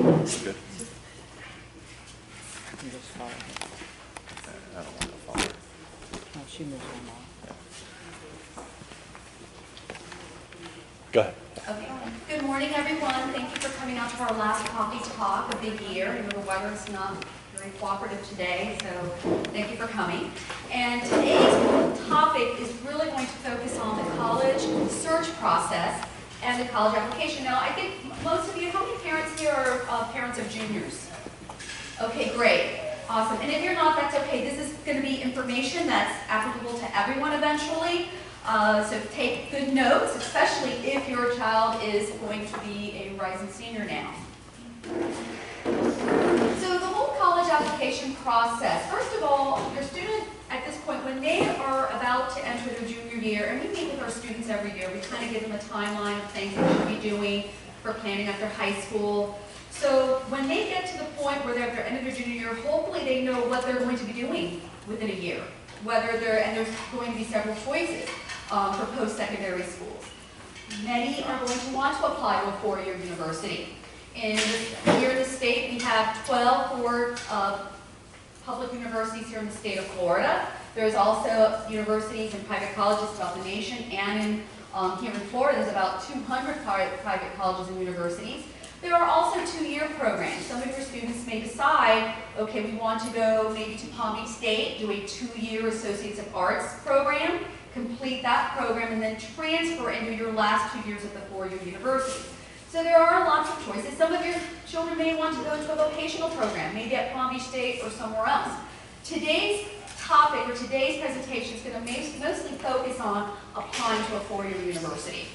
Good. You just follow her. I don't want to follow her. No, she moves on now. Go ahead. Okay. Good morning, everyone. Thank you for coming out to our last coffee talk of the year. I know the weather is not very cooperative today, so thank you for coming. And today's topic is really going to focus on the college search process and the college application. Now, I think most of you, how many parents here are parents of juniors? Okay, great. Awesome. And if you're not, that's okay. This is going to be information that's applicable to everyone eventually. So take good notes, especially if your child is going to be a rising senior now. So the whole college application process, first of all, your student at this point, when they are about to enter their junior year, and we meet with our students every year, we kind of give them a timeline of things they should be doing for planning after high school. So when they get to the point where they're at the end of their junior year, hopefully they know what they're going to be doing within a year. And there's going to be several choices for post-secondary schools. Many are going to want to apply to a four-year university. Here in the state, we have 12 public universities here in the state of Florida. There's also universities and private colleges throughout the nation, and here in Florida, there's about 200 private colleges and universities. There are also two-year programs. Some of your students may decide, okay, we want to go maybe to Palm Beach State, do a two-year Associates of Arts program, complete that program, and then transfer into your last 2 years at the four-year university. So there are lots of choices. Some of your children may want to go to a vocational program, maybe at Palm Beach State or somewhere else. Today's topic, or today's presentation, is going to mostly focus on applying to a four-year university.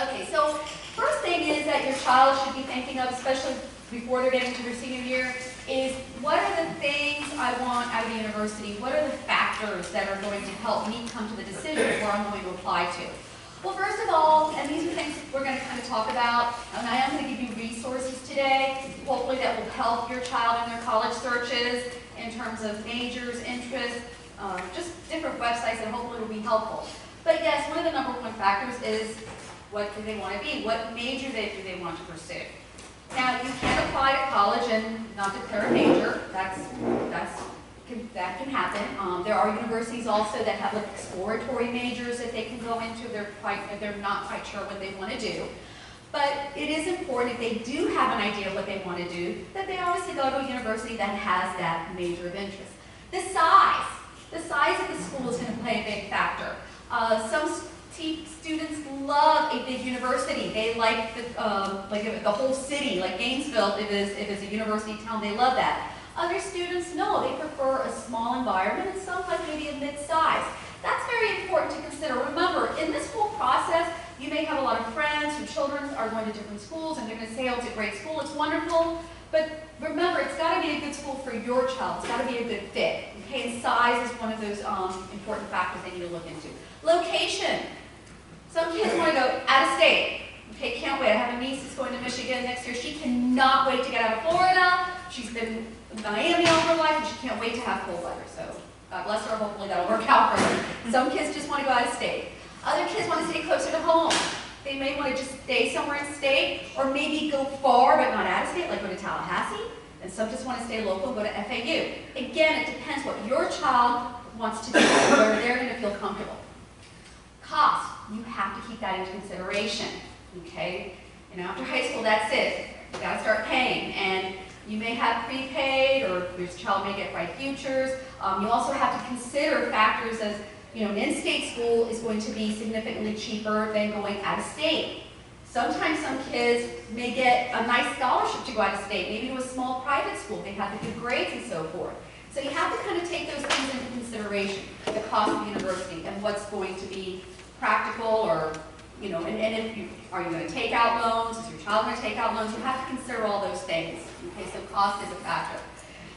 Okay, so first thing is that your child should be thinking of, especially before they're getting to their senior year, is what are the things I want out of the university? What are the factors that are going to help me come to the decision of where I'm going to apply to? Well, first of all, and these are things we're going to kind of talk about, and I am going to give you resources today, hopefully that will help your child in their college searches in terms of majors, interests, just different websites that hopefully will be helpful. But yes, one of the number one factors is what do they want to be? What major do they want to pursue? Now, you can apply to college and not declare a major. That can happen. There are universities also that have like exploratory majors that they can go into if they're not quite sure what they want to do. But it is important, if they do have an idea of what they want to do, that they obviously go to a university that has that major of interest. The size of the school is going to play a big factor. Some students love a big university. They like the whole city, like Gainesville, if it's a university town, they love that. Other students, no, they prefer a small environment, and some like maybe a mid-size. That's very important to consider. Remember, in this whole process, you may have a lot of friends whose children are going to different schools, and they're going to say, oh, it's a great school, it's wonderful. But remember, it's got to be a good school for your child. It's got to be a good fit. Okay, and size is one of those important factors they need to look into. Location. Some kids want to go out of state. Okay, can't wait. I have a niece that's going to Michigan next year. She cannot wait to get out of Florida. She's been in Miami all her life, and she can't wait to have cold weather. So God bless her. Hopefully that'll work out for her. Some kids just want to go out of state. Other kids want to stay closer to home. They may want to just stay somewhere in state, or maybe go far but not out of state, like go to Tallahassee. And some just want to stay local, go to FAU. Again, it depends what your child wants to do, where they're going to feel comfortable. Cost. You have to keep that into consideration, okay? And after high school, that's it. You got to start paying, and you may have prepaid, or your child may get Bright Futures. You also have to consider factors as, you know, an in-state school is going to be significantly cheaper than going out of state. Sometimes some kids may get a nice scholarship to go out of state, maybe to a small private school. They have the good grades and so forth. So you have to kind of take those things into consideration, the cost of the university and what's going to be practical, or, you know, and if you, are you going to take out loans? Is your child going to take out loans? You have to consider all those things. Okay, so cost is a factor.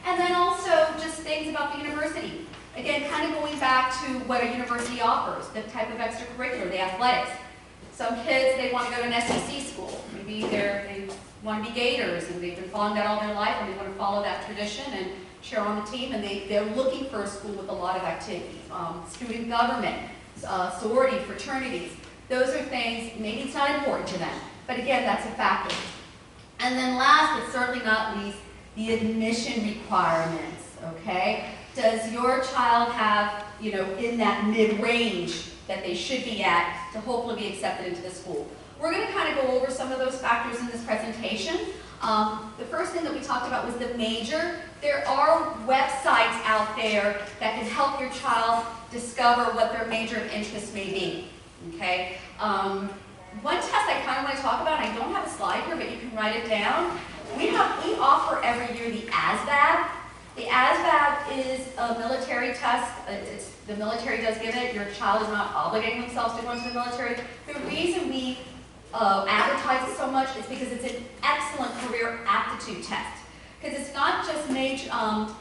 And then also just things about the university. Again, kind of going back to what a university offers, the type of extracurricular, the athletics. Some kids, they want to go to an SEC school. Maybe they want to be Gators, and they've been following that all their life, and they want to follow that tradition and cheer on the team, and they're looking for a school with a lot of activities. Student government, sorority, fraternities. Those are things, maybe it's not important to them, but again, that's a factor. And then last but certainly not least, the admission requirements, okay? Does your child have, in that mid-range that they should be at to hopefully be accepted into the school? We're going to kind of go over some of those factors in this presentation. The first thing that we talked about was the major. There are websites out there that can help your child discover what their major of interest may be, okay? One test I kind of want to talk about, and I don't have a slide here, but you can write it down. We offer every year the ASVAB. The ASVAB is a military test. The military does give it. Your child is not obligating themselves to go into the military. The reason we advertise it so much is because it's an excellent career aptitude test. Because it's not just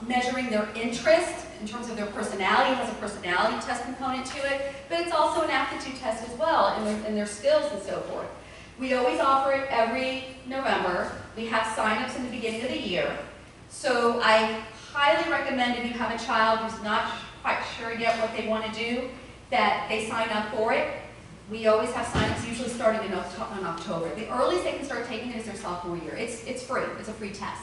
measuring their interest in terms of their personality. It has a personality test component to it, but it's also an aptitude test as well, and their skills and so forth. We always offer it every November. We have sign-ups in the beginning of the year. So I highly recommend if you have a child who's not quite sure yet what they want to do, that they sign up for it. We always have sign-ups usually starting in October. The earliest they can start taking it is their sophomore year. It's free. It's a free test.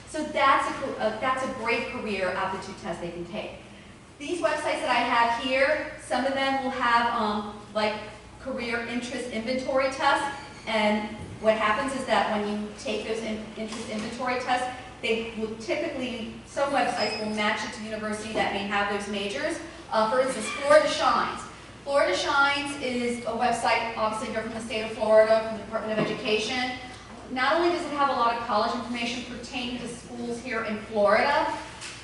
So that's a great career aptitude test they can take. These websites that I have here, some of them will have like career interest inventory tests. And what happens is that when you take those interest inventory tests, they will typically, some websites will match it to the university that may have those majors. For instance, Florida Shines. Florida Shines is a website, obviously you're from the state of Florida, from the Department of Education. Not only does it have a lot of college information pertaining to schools here in Florida,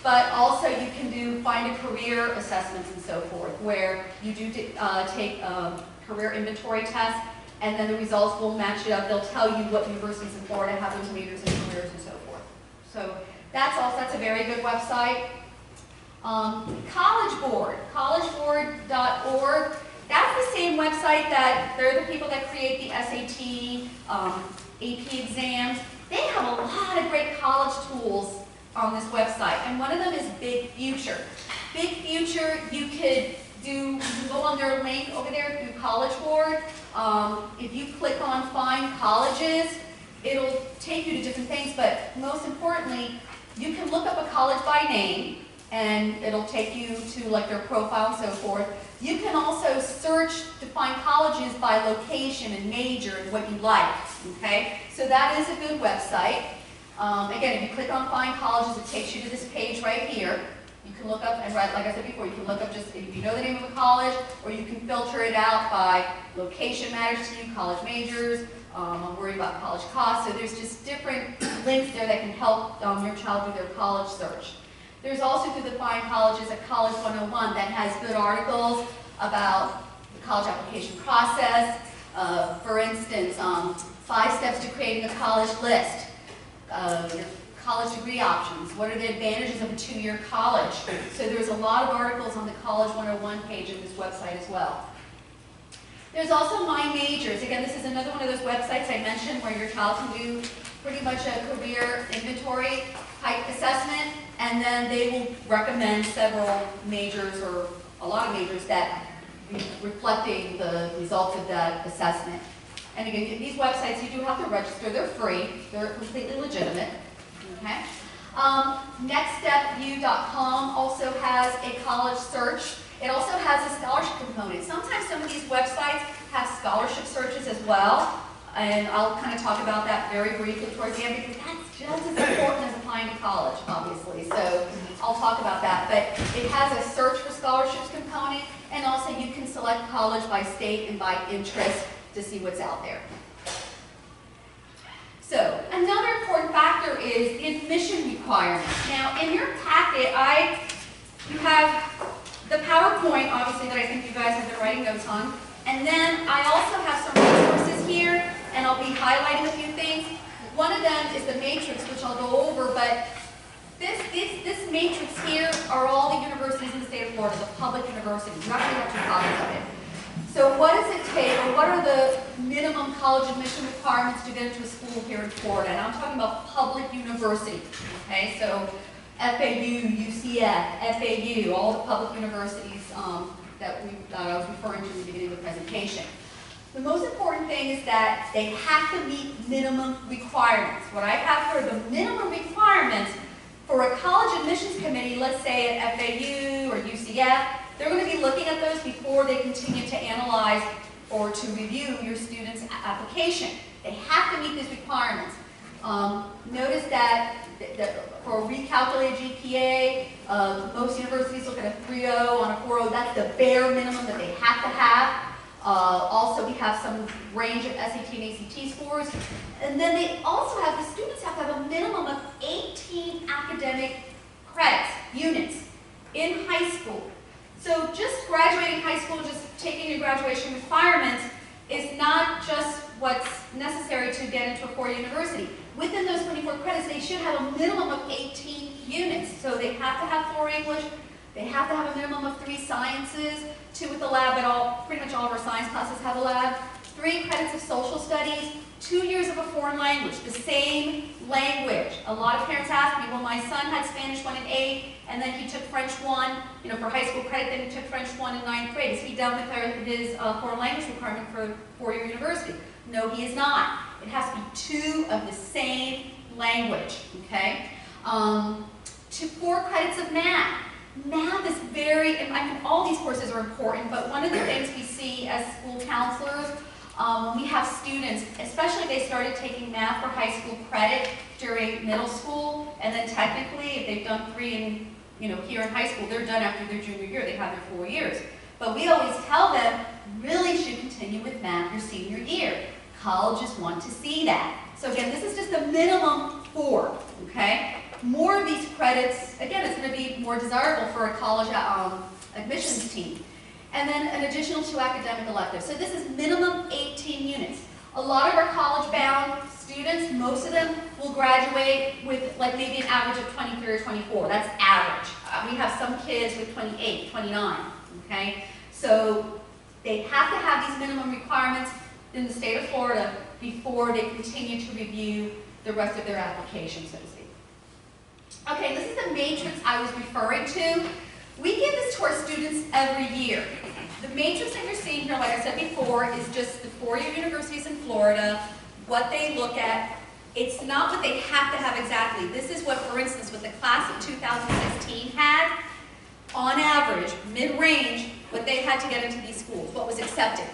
but also you can find a career assessments and so forth, where you do take career inventory tests, and then the results will match it up. They'll tell you what universities in Florida have those majors and careers and so forth. So that's a very good website. College Board, collegeboard.org. That's the same website that they're the people that create the SAT, AP exams. They have a lot of great college tools on this website, and one of them is Big Future. Big Future, you can go on their link over there through College Board. If you click on Find Colleges, it'll take you to different things, but most importantly, you can look up a college by name, and it'll take you to like their profile and so forth. You can also search to find colleges by location and major and what you like, okay? So that is a good website. Again, if you click on Find Colleges, it takes you to this page right here. You can look up, and like I said before, you can look up just if you know the name of a college, or you can filter it out by location matters to you, college majors, I'm worried about college costs. So there's just different links there that can help your child do their college search. There's also through the Find Colleges a College 101 that has good articles about the college application process. For instance, 5 steps to creating a college list, your college degree options, what are the advantages of a 2-year college. So there's a lot of articles on the College 101 page of this website as well. There's also My Majors. Again, this is another one of those websites I mentioned where your child can do pretty much a career inventory type assessment, and then they will recommend several majors or a lot of majors that reflecting the results of that assessment. And again, these websites, you do have to register. They're free. They're completely legitimate. Okay. NextStepU.com also has a college search. It also has a scholarship component. Sometimes some of these websites have scholarship searches as well, and I'll kind of talk about that very briefly towards the end because that's just as important as applying to college, obviously. So I'll talk about that. But it has a search for scholarships component, and also you can select college by state and by interest to see what's out there. So another important factor is the admission requirements. Now, in your packet, you have the PowerPoint, obviously, that I think you guys have been writing notes on. And then I also have some resources here, and I'll be highlighting a few things. One of them is the matrix, which I'll go over, but this matrix here are all the universities in the state of Florida, the public universities. You actually have 2 copies of it. So what does it take, or what are the minimum college admission requirements to get into a school here in Florida? And I'm talking about public universities, okay? So FAU, UCF, FAU, all the public universities that I was referring to in the beginning of the presentation. The most important thing is that they have to meet minimum requirements. What I have for the minimum requirements for a college admissions committee, let's say at FAU or UCF, they're going to be looking at those before they continue to analyze or to review your student's application. They have to meet these requirements. Notice that for a recalculated GPA, most universities look at a 3.0 on a 4.0. That's the bare minimum that they have to have. Also, we have some range of SAT and ACT scores. And then they also have, the students have to have a minimum of 18 academic credits, units, in high school. So just graduating high school, just taking your graduation requirements is not just what's necessary to get into a four-year university. Within those 24 credits, they should have a minimum of 18 units. So they have to have 4 English, they have to have a minimum of 3 sciences, 2 with the lab, but pretty much all of our science classes have a lab, 3 credits of social studies, 2 years of a foreign language, the same language. A lot of parents ask me, well, my son had Spanish 1 in 8th, and then he took French 1, for high school credit, then he took French 1 in 9th grade. Is he done with his foreign language requirement for four-year university? No, he is not. It has to be 2 of the same language, okay? 4 credits of math. Math is very, all these courses are important, but one of the things we see as school counselors, when we have students, especially if they started taking math for high school credit during middle school, and then technically, if they've done 3 in, here in high school, they're done after their junior year, they have their 4 years. But we always tell them, really should continue with math your senior year. Colleges want to see that. So again, this is just a minimum 4, okay? More of these credits, again, it's going to be more desirable for a college admissions team. And then an additional 2 academic electives. So this is minimum 18 units. A lot of our college-bound students, most of them will graduate with like maybe an average of 23 or 24. That's average. We have some kids with 28, 29, okay? So they have to have these minimum requirements in the state of Florida before they continue to review the rest of their application, so to speak. Okay, this is the matrix I was referring to. We give this to our students every year. The matrix that you're seeing here, like I said before, is just the four-year universities in Florida, what they look at. It's not what they have to have exactly. This is what, for instance, what the class of 2016 had, on average, mid-range, what they had to get into these schools, what was accepted.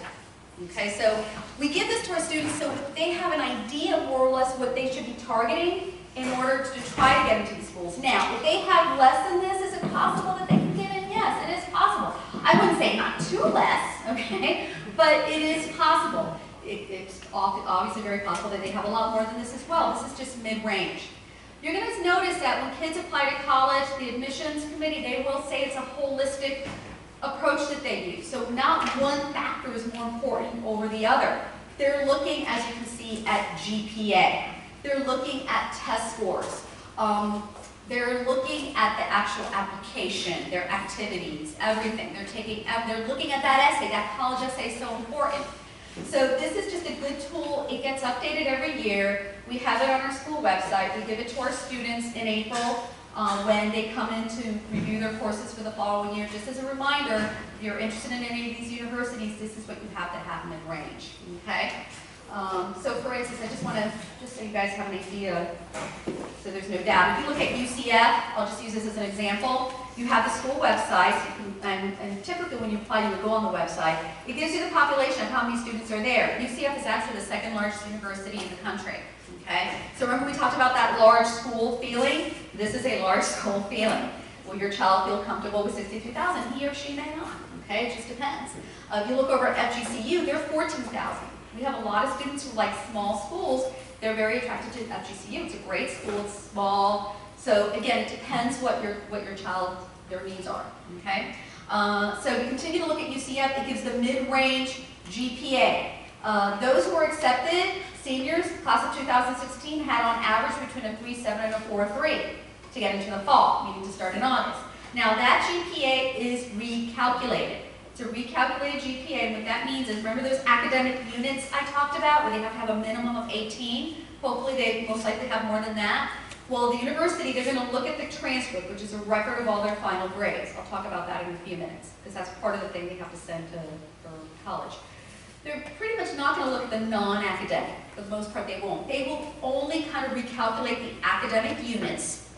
Okay, so we give this to our students so they have an idea more or less what they should be targeting in order to try to get into these schools. Now, if they have less than this, is it possible that they can get in? Yes, it is possible. I wouldn't say not too less, okay, but it is possible. It's obviously very possible that they have a lot more than this as well. This is just mid-range. You're going to notice that when kids apply to college, the admissions committee, they will say it's a holistic approach that they use. So not one factor is more important over the other. They're looking, as you can see, at GPA. They're looking at test scores. They're looking at the actual application, their activities, everything. They're looking at that essay. That college essay is so important. So this is just a good tool. It gets updated every year. We have it on our school website. We give it to our students in April when they come in to review their courses for the following year. Just as a reminder, if you're interested in any of these universities, this is what you have to have mid-range, okay? So for instance, I just want to, just so you guys have an idea, so there's no doubt. If you look at UCF, I'll just use this as an example. You have the school website, and typically when you apply, you would go on the website. It gives you the population of how many students are there. UCF is actually the second largest university in the country. Okay? So remember we talked about that large school feeling? This is a large school feeling. Will your child feel comfortable with 62,000? He or she may not. Okay? It just depends. If you look over at FGCU, they're 14,000. We have a lot of students who like small schools. They're very attracted to FGCU. It's a great school. It's small. So again, it depends what your child, their needs are. Okay? So we continue to look at UCF. It gives the mid-range GPA. Those who are accepted, seniors, class of 2016, had on average between a 3.7 and a 4.3 to get into the fall, meaning to start in August. Now that GPA is recalculated. It's a recalculated GPA, and what that means is, remember those academic units I talked about, where they have to have a minimum of 18? Hopefully they most likely have more than that. Well, the university, they're going to look at the transcript, which is a record of all their final grades. I'll talk about that in a few minutes, because that's part of the thing they have to send for college. they're pretty much not going to look at the non-academic. For the most part, they won't. They will only kind of recalculate the academic units.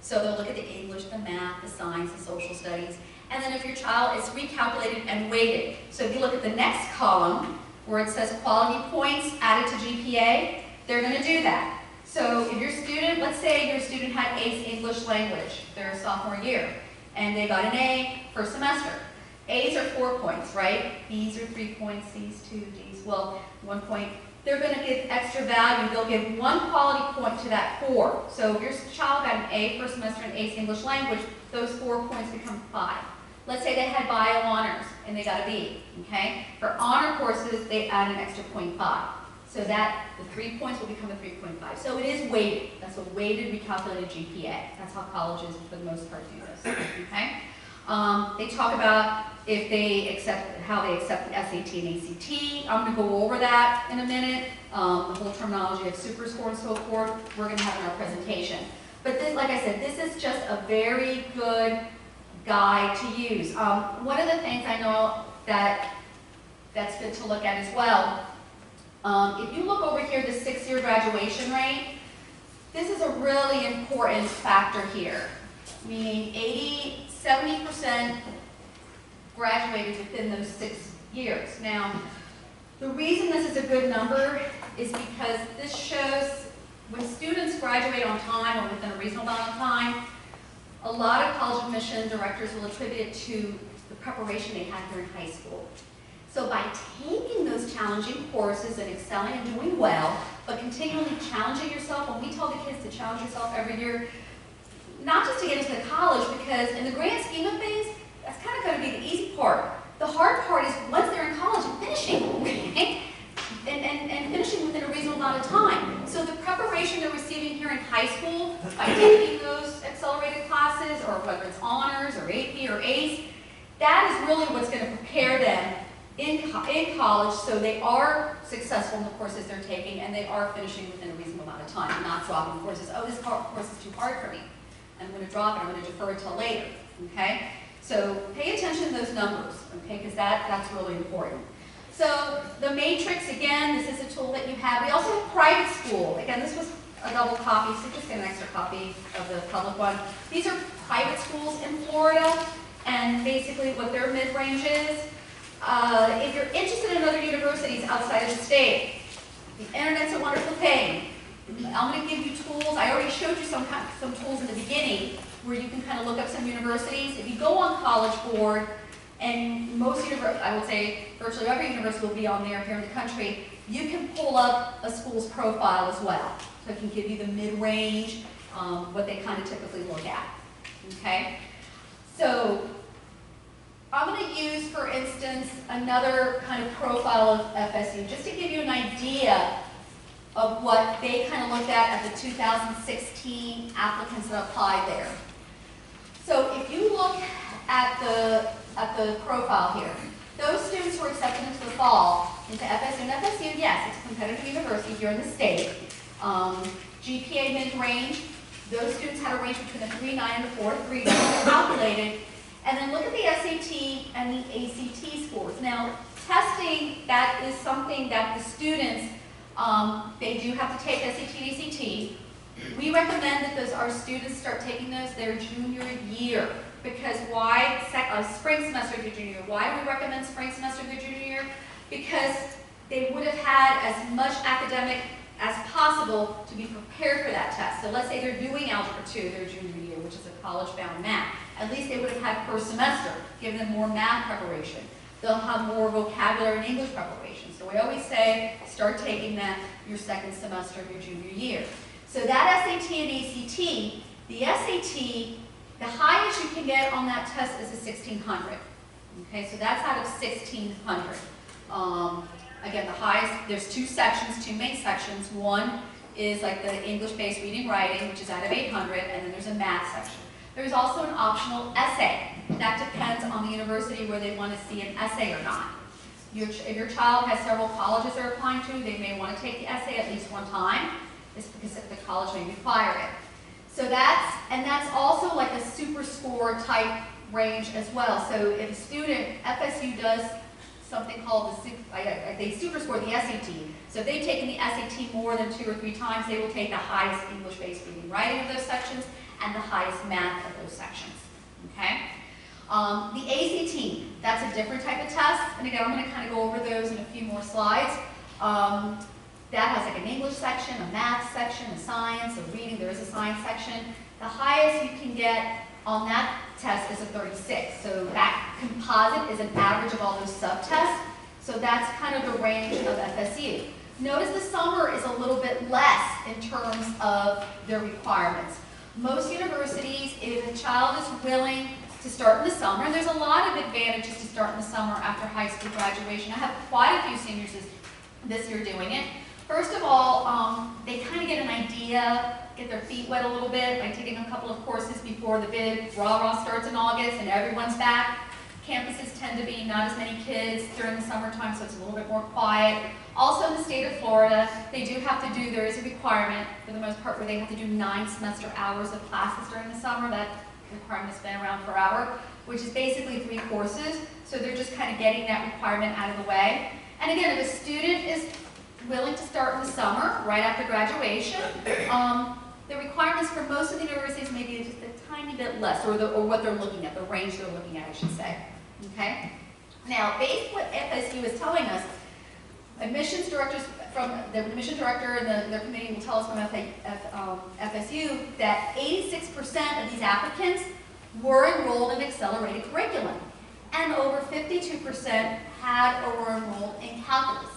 So they'll look at the English, the math, the science, the social studies. And then if your child is recalculated and weighted. So if you look at the next column, where it says quality points added to GPA, they're going to do that. So if your student, let's say your student had ACE English Language their sophomore year, and they got an A first semester. A's are 4 points, right? B's are 3 points, C's 2, D's, well, 1 point. They're going to give extra value. They'll give 1 quality point to that 4. So if your child got an A first semester in ACE English Language, those 4 points become 5. Let's say they had bio honors and they got a B, okay? For honor courses, they add an extra 0.5. So that the 3 points will become a 3.5. So it is weighted. That's a weighted recalculated GPA. That's how colleges, for the most part, do this, okay? They talk about if they accept, how they accept the SAT and ACT. I'm going to go over that in a minute. The whole terminology of SuperScore and so forth, we're going to have in our presentation. But this, like I said, this is just a very good guide to use. One of the things I know that's good to look at as well, if you look over here, the 6-year graduation rate, this is a really important factor here, meaning 70% graduated within those 6 years. Now, the reason this is a good number is because this shows when students graduate on time or within a reasonable amount of time, a lot of college admission directors will attribute it to the preparation they had during high school. So by taking those challenging courses and excelling and doing well, but continually challenging yourself, when we tell the kids to challenge yourself every year, not just to get into the college, because in the grand scheme of things, that's kind of going to be the easy part. The hard part is once they're in college and finishing, okay? and finishing within a reasonable amount of time. So the preparation they're receiving here in high school by taking those accelerated classes, or whether it's honors or AP or ACE, that is really what's going to prepare them in college so they are successful in the courses they're taking and they are finishing within a reasonable amount of time and not dropping courses. Oh, this course is too hard for me. I'm going to drop it. I'm going to defer it till later. Okay? So pay attention to those numbers, okay? Because that's really important. So the matrix, again, this is a tool that you have. We also have private school. Again, this was a double copy, so just get an extra copy of the public one. These are private schools in Florida, and basically what their mid-range is. If you're interested in other universities outside of the state, the internet's a wonderful thing. I'm going to give you tools. I already showed you some tools in the beginning where you can kind of look up some universities. If you go on College Board, and most universities, I would say virtually every university will be on there here in the country, you can pull up a school's profile as well. So it can give you the mid-range, what they kind of typically look at. Okay? So I'm going to use, for instance, another kind of profile of FSU, just to give you an idea of what they kind of looked at the 2016 applicants that applied there. So if you look at the profile here, those students who were accepted into the fall into FSU, and FSU, yes, it's a competitive university here in the state. GPA mid-range, those students had a range between the 3.9 and the 4.3 calculated. And then look at the SAT and the ACT scores. Now, testing, that is something that the students, they do have to take SAT and ACT. We recommend that our students start taking those their junior year. Because why? Spring semester of your junior year. Why do we recommend spring semester of your junior year? Because they would have had as much academic as possible to be prepared for that test. So let's say they're doing Algebra 2 their junior year, which is a college-bound math. At least they would have had first semester, giving them more math preparation. They'll have more vocabulary and English preparation. So we always say, start taking that your second semester of your junior year. So that SAT and ACT, the SAT, the highest you can get on that test is a 1600. Okay, so that's out of 1600. Again, the highest, there's two sections, two main sections. One is like the English-based reading writing, which is out of 800, and then there's a math section. There's also an optional essay. That depends on the university where they want to see an essay or not. If your child has several colleges they're applying to, they may want to take the essay at least one time. It's because the college may require it. So that's also like a super score type range as well. So if a student, FSU does something called they super score the SAT. So if they've taken the SAT more than 2 or 3 times, they will take the highest English-based reading and writing of those sections and the highest math of those sections. Okay? The ACT, that's a different type of test. And again, I'm going to kind of go over those in a few more slides. That has like an English section, a math section, a science, a reading. There is a science section. The highest you can get on that test is a 36. So that composite is an average of all those subtests. So that's kind of the range of FSU. Notice the summer is a little bit less in terms of their requirements. Most universities, if a child is willing to start in the summer, and there's a lot of advantages to start in the summer after high school graduation. I have quite a few seniors this year doing it. First of all, they kind of get an idea, get their feet wet a little bit by taking a couple of courses before the big rah-rah starts in August and everyone's back. Campuses tend to be not as many kids during the summertime, so it's a little bit more quiet. Also in the state of Florida, they do have to do, there is a requirement for the most part where they have to do 9 semester hours of classes during the summer. That requirement has been around forever, which is basically 3 courses. So they're just kind of getting that requirement out of the way. And again, if a student is willing to start in the summer, right after graduation, the requirements for most of the universities may be just a tiny bit less, or what they're looking at, the range they're looking at, I should say. Okay? Now, based on what FSU is telling us, admissions directors from the admission director and their committee will tell us from FSU that 86% of these applicants were enrolled in accelerated curriculum, and over 52% had or were enrolled in calculus.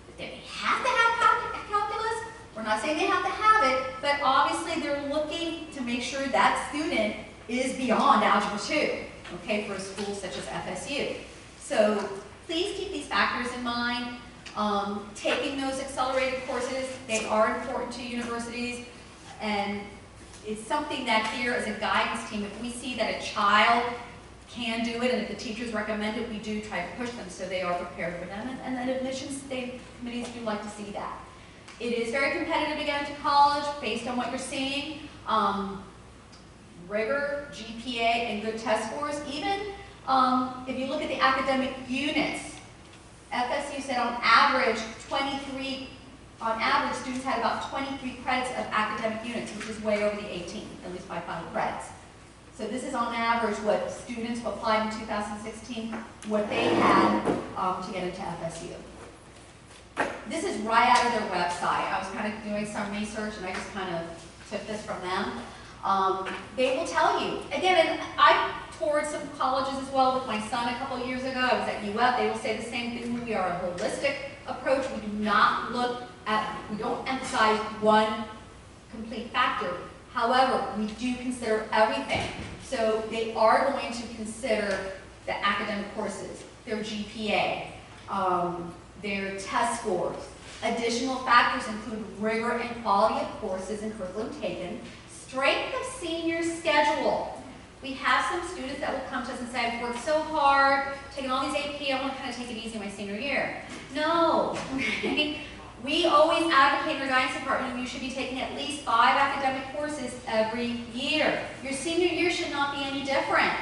But they have to have calculus. We're not saying they have to have it, but obviously they're looking to make sure that student is beyond Algebra 2, okay, for a school such as FSU. So please keep these factors in mind. Taking those accelerated courses, they are important to universities, and it's something that here as a guidance team, if we see that a child can do it, and if the teachers recommend it, we do try to push them so they are prepared for them, and then admissions committees do like to see that. It is very competitive to get into college based on what you're seeing. Rigor, GPA, and good test scores. Even if you look at the academic units, FSU said on average, students had about 23 credits of academic units, which is way over the 18, at least by 5 credits. So this is on average what students who applied in 2016, what they had to get into FSU. This is right out of their website. I was kind of doing some research and I just kind of took this from them. They will tell you, again, and I toured some colleges as well with my son a couple of years ago. I was at UF. They will say the same thing. We are a holistic approach. We do not we don't emphasize one complete factor. However, we do consider everything. So they are going to consider the academic courses, their GPA, their test scores. Additional factors include rigor and quality of courses and curriculum taken, strength of senior schedule. We have some students that will come to us and say, I've worked so hard, taking all these AP, I want to kind of take it easy my senior year. No. We always advocate in our guidance department, you should be taking at least 5 academic courses every year. Your senior year should not be any different.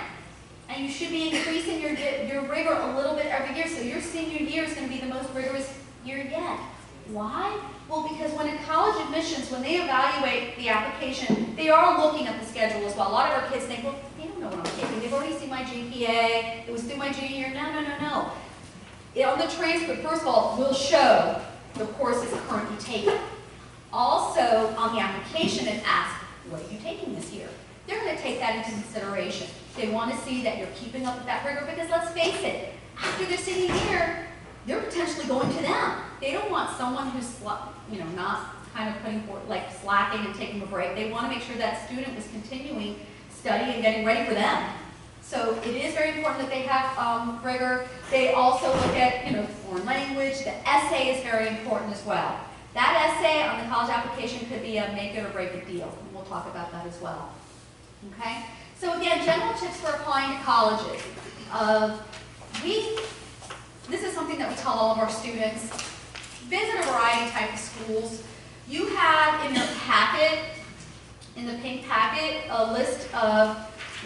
And you should be increasing your rigor a little bit every year. So your senior year is going to be the most rigorous year yet. Why? Well, because when in college admissions, when they evaluate the application, they are looking at the schedule as well. A lot of our kids think, well, they don't know what I'm taking. They've already seen my GPA. It was through my junior year. No. On the transcript, first of all, we'll show the courses currently taken. Also, on the application, it asks, what are you taking this year? They're going to take that into consideration. They want to see that you're keeping up with that rigor because let's face it, after their senior year, they're potentially going to them. They don't want someone who's, not kind of putting forth, like slacking and taking a break. They want to make sure that student is continuing studying and getting ready for them. So it is very important that they have rigor. They also look at, foreign language. The essay is very important as well. That essay on the college application could be a make it or break it deal. And we'll talk about that as well. Okay? So again, general tips for applying to colleges. This is something that we tell all of our students. Visit a variety type of schools. You have in your packet, in the pink packet, a list of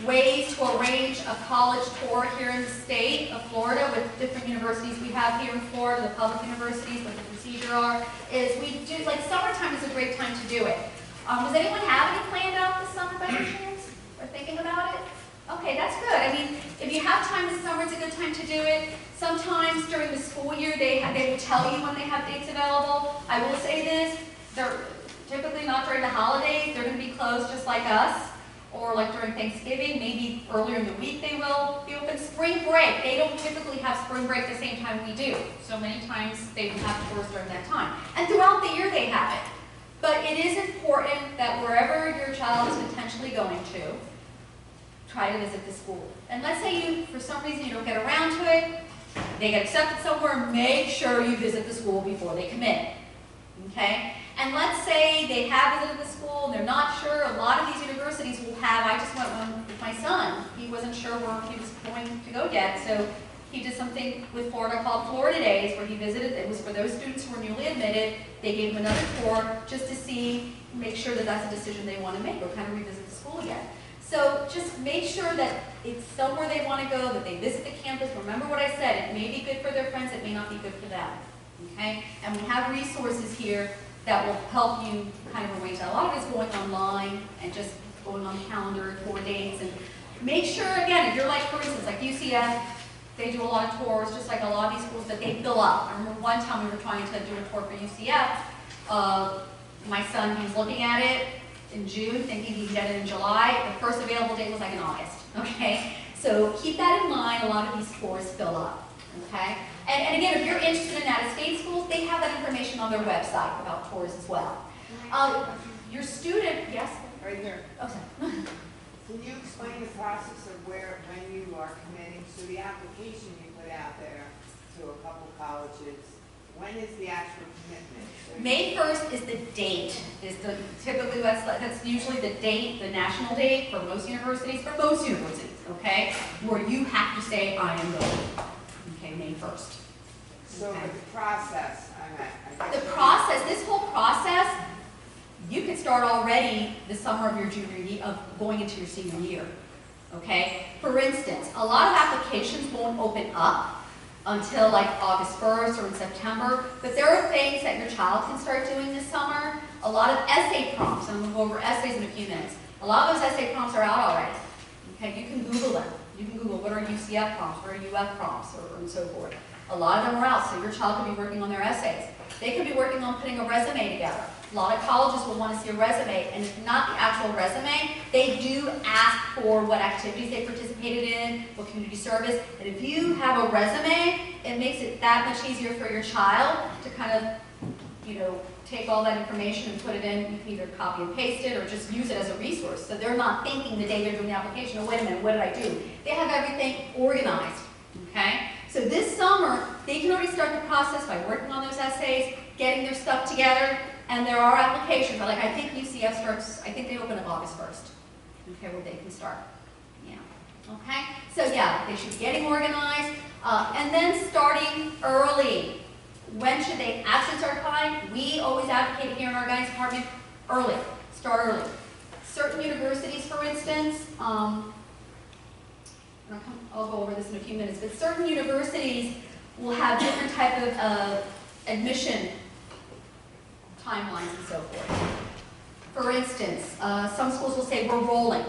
ways to arrange a college tour here in the state of Florida with different universities we have here in Florida, the public universities, what the procedure are, is we do, like summertime is a great time to do it. Does anyone have any planned out this summer by any chance? Or thinking about it? Okay, that's good. I mean, if you have time this summer, it's a good time to do it. Sometimes during the school year, they will tell you when they have dates available. I will say this, they're typically not during the holidays. They're going to be closed just like us. Or like during Thanksgiving, maybe earlier in the week they will be open. Spring break, they don't typically have spring break the same time we do. So many times they will have tours during that time. And throughout the year they have it. But it is important that wherever your child is potentially going to, try to visit the school. And let's say you, for some reason, you don't get around to it, they get accepted somewhere, make sure you visit the school before they commit. Okay? And let's say they have visited the school, they're not sure. A lot of these universities will have, I just went one with my son. He wasn't sure where he was going to go yet, so he did something with Florida called Florida Days, where he visited. It was for those students who were newly admitted. They gave him another tour just to see, make sure that that's a decision they want to make, or kind of revisit the school again. So just make sure that it's somewhere they want to go, that they visit the campus. Remember what I said, it may be good for their friends, it may not be good for them. Okay? And we have resources here that will help you kind of arrange that. A lot of it is going online and just going on the calendar, tour dates, and make sure, again, if you're like, for instance, like UCF, they do a lot of tours, just like a lot of these schools, that they fill up. I remember one time we were trying to do a tour for UCF. My son, he was looking at it in June, thinking he could get it in July. The first available date was like in August, okay? So keep that in mind. A lot of these tours fill up, okay? And again, if you're interested in out-of-state schools, they have that information on their website about tours as well. Your student, yes? Right here. Oh, sorry. Can you explain the process of when you are committing, so the application you put out there to a couple colleges, when is the actual commitment? May 1st is the date, typically that's usually the date, the national date for most universities, okay? Where you have to say, I am going, okay, May 1st. So Okay. the process, The process, this whole process, you can start already the summer of your junior year, of going into your senior year, okay? For instance, a lot of applications won't open up until like August 1st or in September, but there are things that your child can start doing this summer. A lot of essay prompts, and we'll go over essays in a few minutes. A lot of those essay prompts are out already, okay? You can Google them. You can Google what are UCF prompts, what are UF prompts, and so forth. A lot of them are out, so your child could be working on their essays. They could be working on putting a resume together. A lot of colleges will want to see a resume, and if not the actual resume, they do ask for what activities they participated in, what community service, and if you have a resume, it makes it that much easier for your child to kind of, you know, take all that information and put it in. You can either copy and paste it or just use it as a resource, so they're not thinking the day they're doing the application, oh, wait a minute, what did I do? They have everything organized, okay? So this summer, they can already start the process by working on those essays, getting their stuff together, and there are applications. Like I think UCF starts, I think they open up August 1st, okay, where they can start. Yeah, okay? So yeah, they should be getting organized, and then starting early. When should they actually start applying? We always advocate here in our guidance department, early, start early. Certain universities, for instance, I'll go over this in a few minutes, but certain universities will have different type of admission timelines and so forth. For instance, some schools will say we're rolling.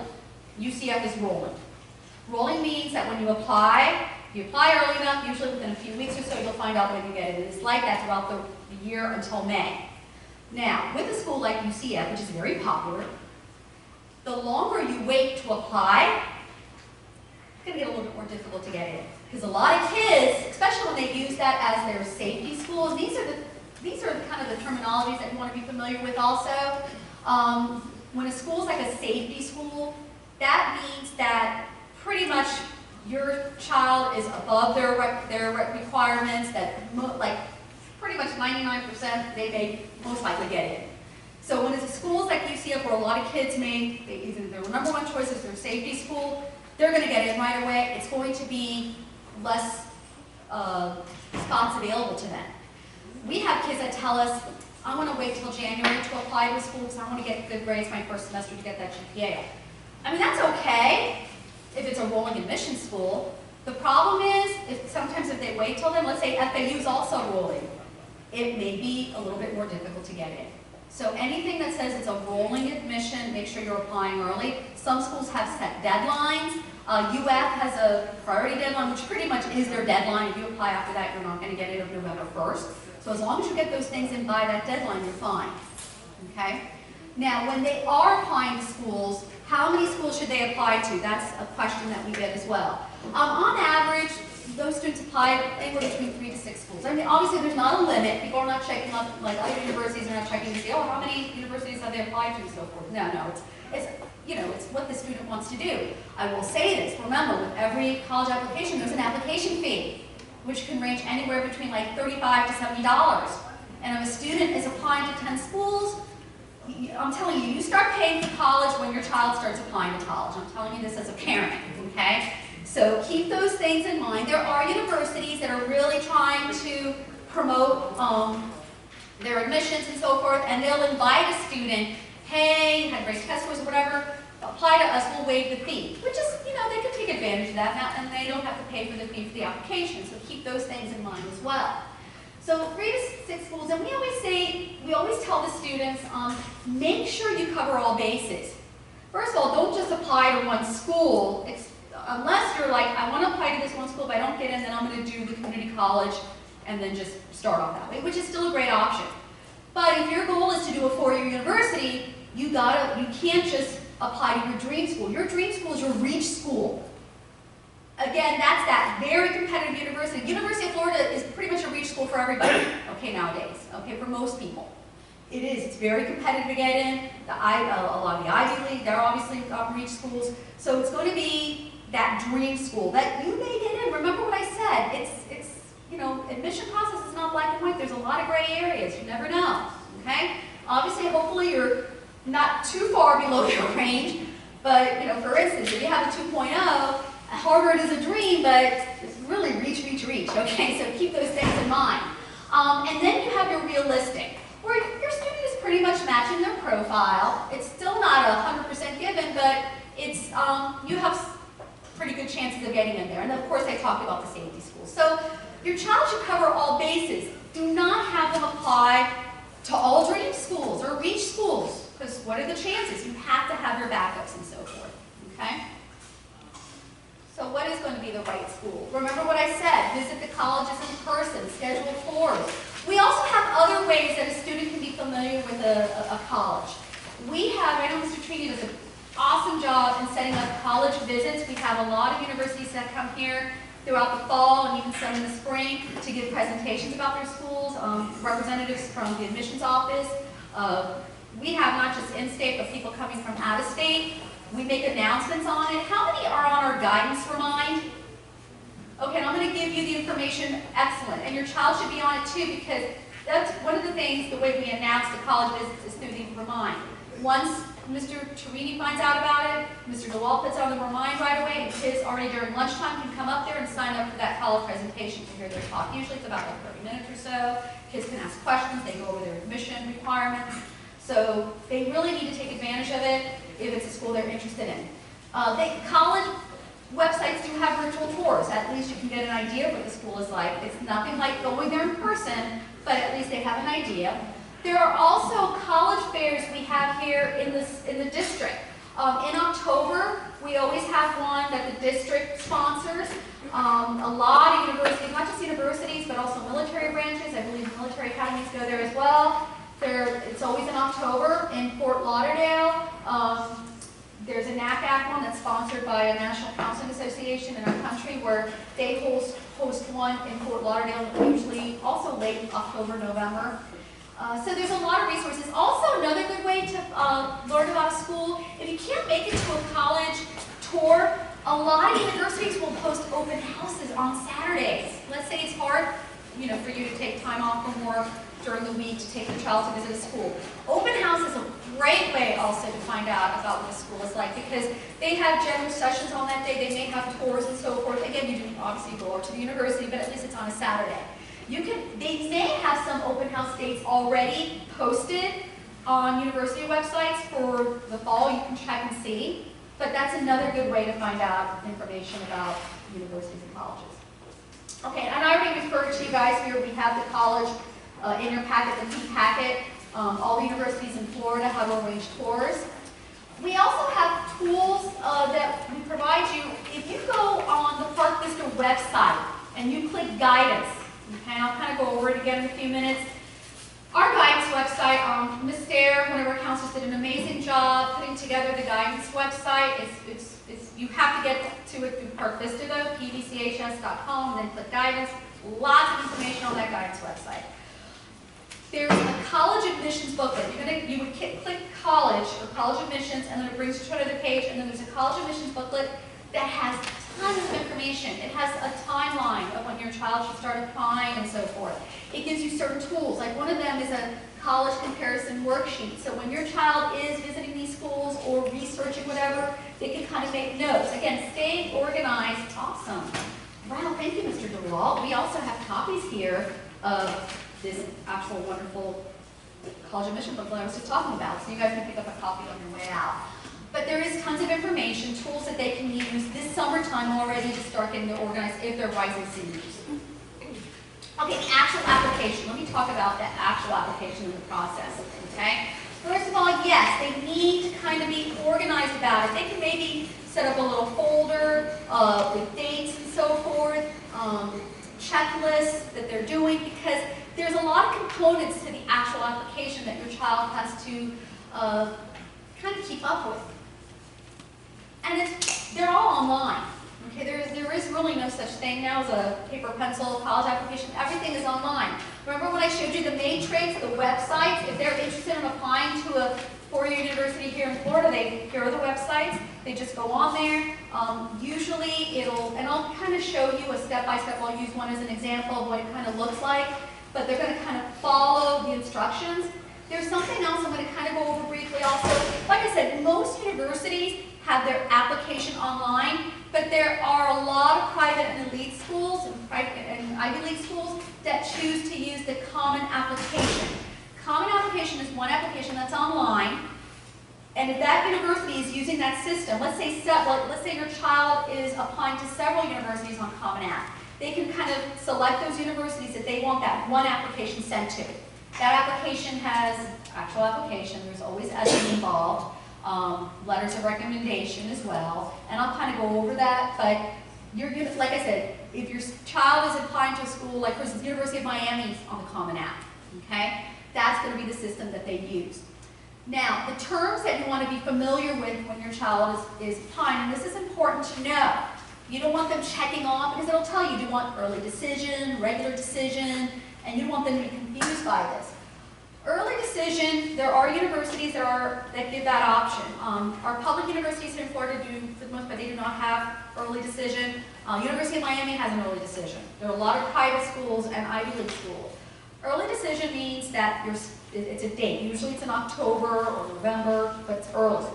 UCF is rolling. Rolling means that when you apply early enough, usually within a few weeks or so, you'll find out when you get it. It's like that throughout the year until May. Now, with a school like UCF, which is very popular, the longer you wait to apply, it's going to get a little bit more difficult to get in. Because a lot of kids, especially when they use that as their safety schools, these are kind of the terminologies that you want to be familiar with also. When a school is like a safety school, that means that pretty much your child is above their requirements, that like pretty much 99% they may most likely get in. So when it's a schools like UCF where a lot of kids either their number one choice is their safety school, they're going to get in right away. It's going to be less spots available to them. We have kids that tell us, I want to wait till January to apply to a school because I want to get good grades my first semester to get that GPA. I mean, that's okay, if it's a rolling admission school. The problem is, sometimes if they wait till then, let's say FAU is also rolling, it may be a little bit more difficult to get in. So anything that says it's a rolling admission, make sure you're applying early. Some schools have set deadlines. UF has a priority deadline, which pretty much is their deadline. If you apply after that, you're not going to get it until November 1st. So as long as you get those things in by that deadline, you're fine. Okay? Now, when they are applying to schools, how many schools should they apply to? That's a question that we get as well. On average, those students apply anywhere between 3 to 6 schools. I mean, obviously, there's not a limit. People are not checking up, like other universities are not checking to see, oh, how many universities have they applied to and so forth. No, it's what the student wants to do. I will say this, remember, with every college application, there's an application fee, which can range anywhere between like $35 to $70. And if a student is applying to 10 schools, I'm telling you, you start paying for college when your child starts applying to college. I'm telling you this as a parent, okay? So keep those things in mind. There are universities that are really trying to promote their admissions and so forth, and they'll invite a student, hey, had raised test scores or whatever, apply to us, we'll waive the fee. Which is, they can take advantage of that now, and they don't have to pay for the fee for the application. So keep those things in mind as well. So 3 to 6 schools, and we always tell the students, make sure you cover all bases. First of all, don't just apply to one school, unless you're like, I want to apply to this one school, if I don't get in, then I'm going to do the community college, and then just start off that way, which is still a great option. But if your goal is to do a 4-year university, you can't just apply to your dream school. Your dream school is your reach school. Again, that's that very competitive university. University of Florida is pretty much a reach school for everybody, okay, nowadays, okay, for most people. It is, it's very competitive to get in. A lot of the Ivy League, they're obviously reach schools. So it's going to be that dream school that you may get in. Remember what I said, it's admission process is not black and white. There's a lot of gray areas, you never know, okay? Obviously, hopefully you're not too far below your range, but, for instance, if you have a 2.0, Harvard is a dream, but it's really reach, okay? So keep those things in mind. And then you have your realistic, where your student is pretty much matching their profile. It's still not 100% given, but it's you have pretty good chances of getting in there. And of course, I talked about the safety schools. So your child should cover all bases. Do not have them apply to all dream schools or reach schools, because what are the chances? You have to have your backups and so forth, okay? So what is going to be the right school? Remember what I said, visit the colleges in person, schedule tours. We also have other ways that a student can be familiar with a college. I know Mr. Trini does an awesome job in setting up college visits. We have a lot of universities that come here throughout the fall and even some in the spring to give presentations about their schools, representatives from the admissions office. We have not just in-state, but people coming from out of state. We make announcements on it. How many are on our guidance remind? Okay, and I'm going to give you the information. Excellent. And your child should be on it too, because that's one of the things, the way we announce the college visits is through the remind. Once Mr. Torini finds out about it, Mr. DeWalt puts on the remind right away, and kids already during lunchtime can come up there and sign up for that college presentation to hear their talk. Usually it's about like 30 minutes or so. Kids can ask questions. They go over their admission requirements. So they really need to take advantage of it if it's a school they're interested in. College websites do have virtual tours. At least you can get an idea of what the school is like. It's nothing like going there in person, but at least they have an idea. There are also college fairs we have here in the district. In October, we always have one that the district sponsors. A lot of universities, not just universities, but also military branches. I believe military academies go there as well. It's always in October in Fort Lauderdale. There's a NACAC one that's sponsored by a National Counseling Association in our country where they host one in Fort Lauderdale, usually also late October, November. So there's a lot of resources. Also, another good way to learn about a school, if you can't make it to a college tour, a lot of universities will post open houses on Saturdays. Let's say it's hard, for you to take time off from work during the week to take your child to visit a school. Open house is a great way also to find out about what a school is like, because they have general sessions on that day. They may have tours and so forth. Again, you do obviously go up to the university, but at least it's on a Saturday. They may have some open house dates already posted on university websites for the fall. You can check and see. But that's another good way to find out information about universities and colleges. Okay, and I already referred to you guys here. We have the college in your packet, the P packet. All the universities in Florida have arranged tours. We also have tools that we provide you. If you go on the Park Vista website and you click guidance, okay, I'll kind of go over it again in a few minutes. Our guidance website, Ms. Stair, one of our counselors, did an amazing job putting together the guidance website. You have to get to it through Park Vista, though, pvchs.com, then click guidance. Lots of information on that guidance website. There's a college admissions booklet. You would click college or college admissions, and then it brings you to another page, and then there's a college admissions booklet that has tons of information. It has a timeline of when your child should start applying and so forth. It gives you certain tools. Like one of them is a college comparison worksheet. So when your child is visiting these schools or researching whatever, they can kind of make notes. Again, staying organized. Awesome. Wow, thank you, Mr. DeWalt. We also have copies here of this actual wonderful college admission booklet I was just talking about. So you guys can pick up a copy on your way out. But there is tons of information, tools that they can use this summertime already to start getting them organized if they're rising seniors. Okay, actual application. Let me talk about that actual application in the process, okay? First of all, yes, they need to kind of be organized about it. They can maybe set up a little folder with dates and so forth, checklists that they're doing, because there's a lot of components to the actual application that your child has to kind of keep up with. And they're all online. Okay, there is really no such thing now as a paper pencil college application. Everything is online. Remember when I showed you the matrix, the websites? If they're interested in applying to a four-year university here in Florida, here are the websites. They just go on there. Usually and I'll kind of show you a step-by-step. I'll use one as an example of what it kind of looks like. But they're going to kind of follow the instructions. There's something else I'm going to kind of go over briefly also. Like I said, most universities have their application online, but there are a lot of private and elite schools and Ivy League schools that choose to use the Common Application. Common Application is one application that's online, and if that university is using that system, let's say your child is applying to several universities on Common App, they can kind of select those universities that they want that one application sent to. That application has actual application, there's always essays involved. Letters of recommendation as well, and I'll kind of go over that, but like I said, if your child is applying to a school, like for instance, University of Miami is on the Common App, okay? That's going to be the system that they use. Now, the terms that you want to be familiar with when your child is applying, and this is important to know. You don't want them checking off, because it'll tell you, do you want early decision, regular decision, and you don't want them to be confused by this. Early decision, there are universities that give that option. Our public universities here in Florida do, for the most part, they do not have early decision. University of Miami has an early decision. There are a lot of private schools and Ivy League schools. Early decision means that it's a date. Usually it's in October or November, but it's early.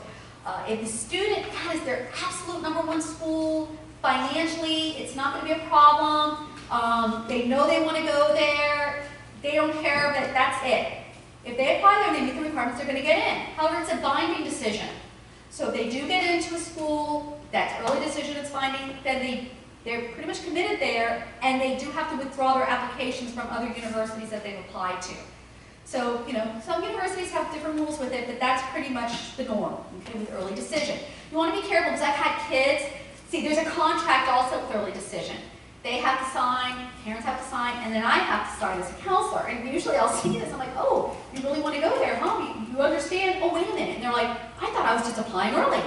If the student has their absolute #1 school, financially, it's not going to be a problem. They know they want to go there. They don't care, but that's it. If they apply there and they meet the requirements, they're going to get in. However, it's a binding decision. So if they do get into a school that's early decision, it's binding, then they're pretty much committed there, and they do have to withdraw their applications from other universities that they've applied to. So, some universities have different rules with it, but that's pretty much the norm, okay, with early decision. You want to be careful, because I've had kids, see, there's a contract also with early decision. They have to sign, parents have to sign, and then I have to sign as a counselor. And usually I'll see this, I'm like, oh, you really want to go there, huh? You understand? Oh, wait a minute. And they're like, I thought I was just applying early.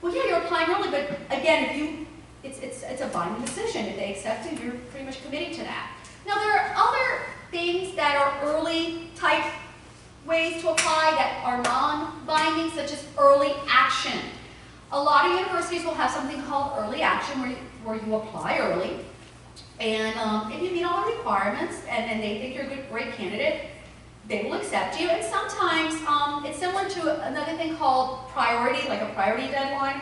Well, yeah, you're applying early, but again, it's a binding decision. If they accept it, you're pretty much committing to that. Now, there are other things that are early type ways to apply that are non-binding, such as early action. A lot of universities will have something called early action where you apply early. And if you meet all the requirements and they think you're a great candidate, they will accept you. And sometimes it's similar to another thing called priority, like a priority deadline.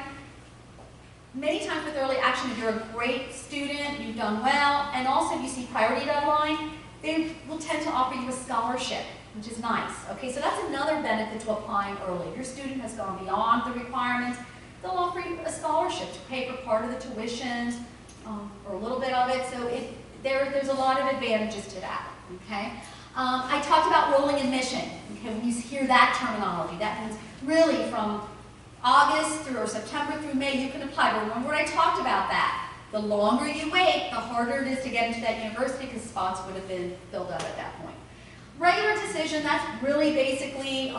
Many times with early action, if you're a great student, you've done well, and also if you see priority deadline, they will tend to offer you a scholarship, which is nice. Okay, so that's another benefit to applying early. If your student has gone beyond the requirements, they'll offer you a scholarship to pay for part of the tuition, or a little bit of it, so there's a lot of advantages to that, okay? I talked about rolling admission, okay? When you hear that terminology, that means really from August through or September through May, you can apply. But remember what I talked about that. The longer you wait, the harder it is to get into that university because spots would have been filled up at that point. Regular decision, that's really basically,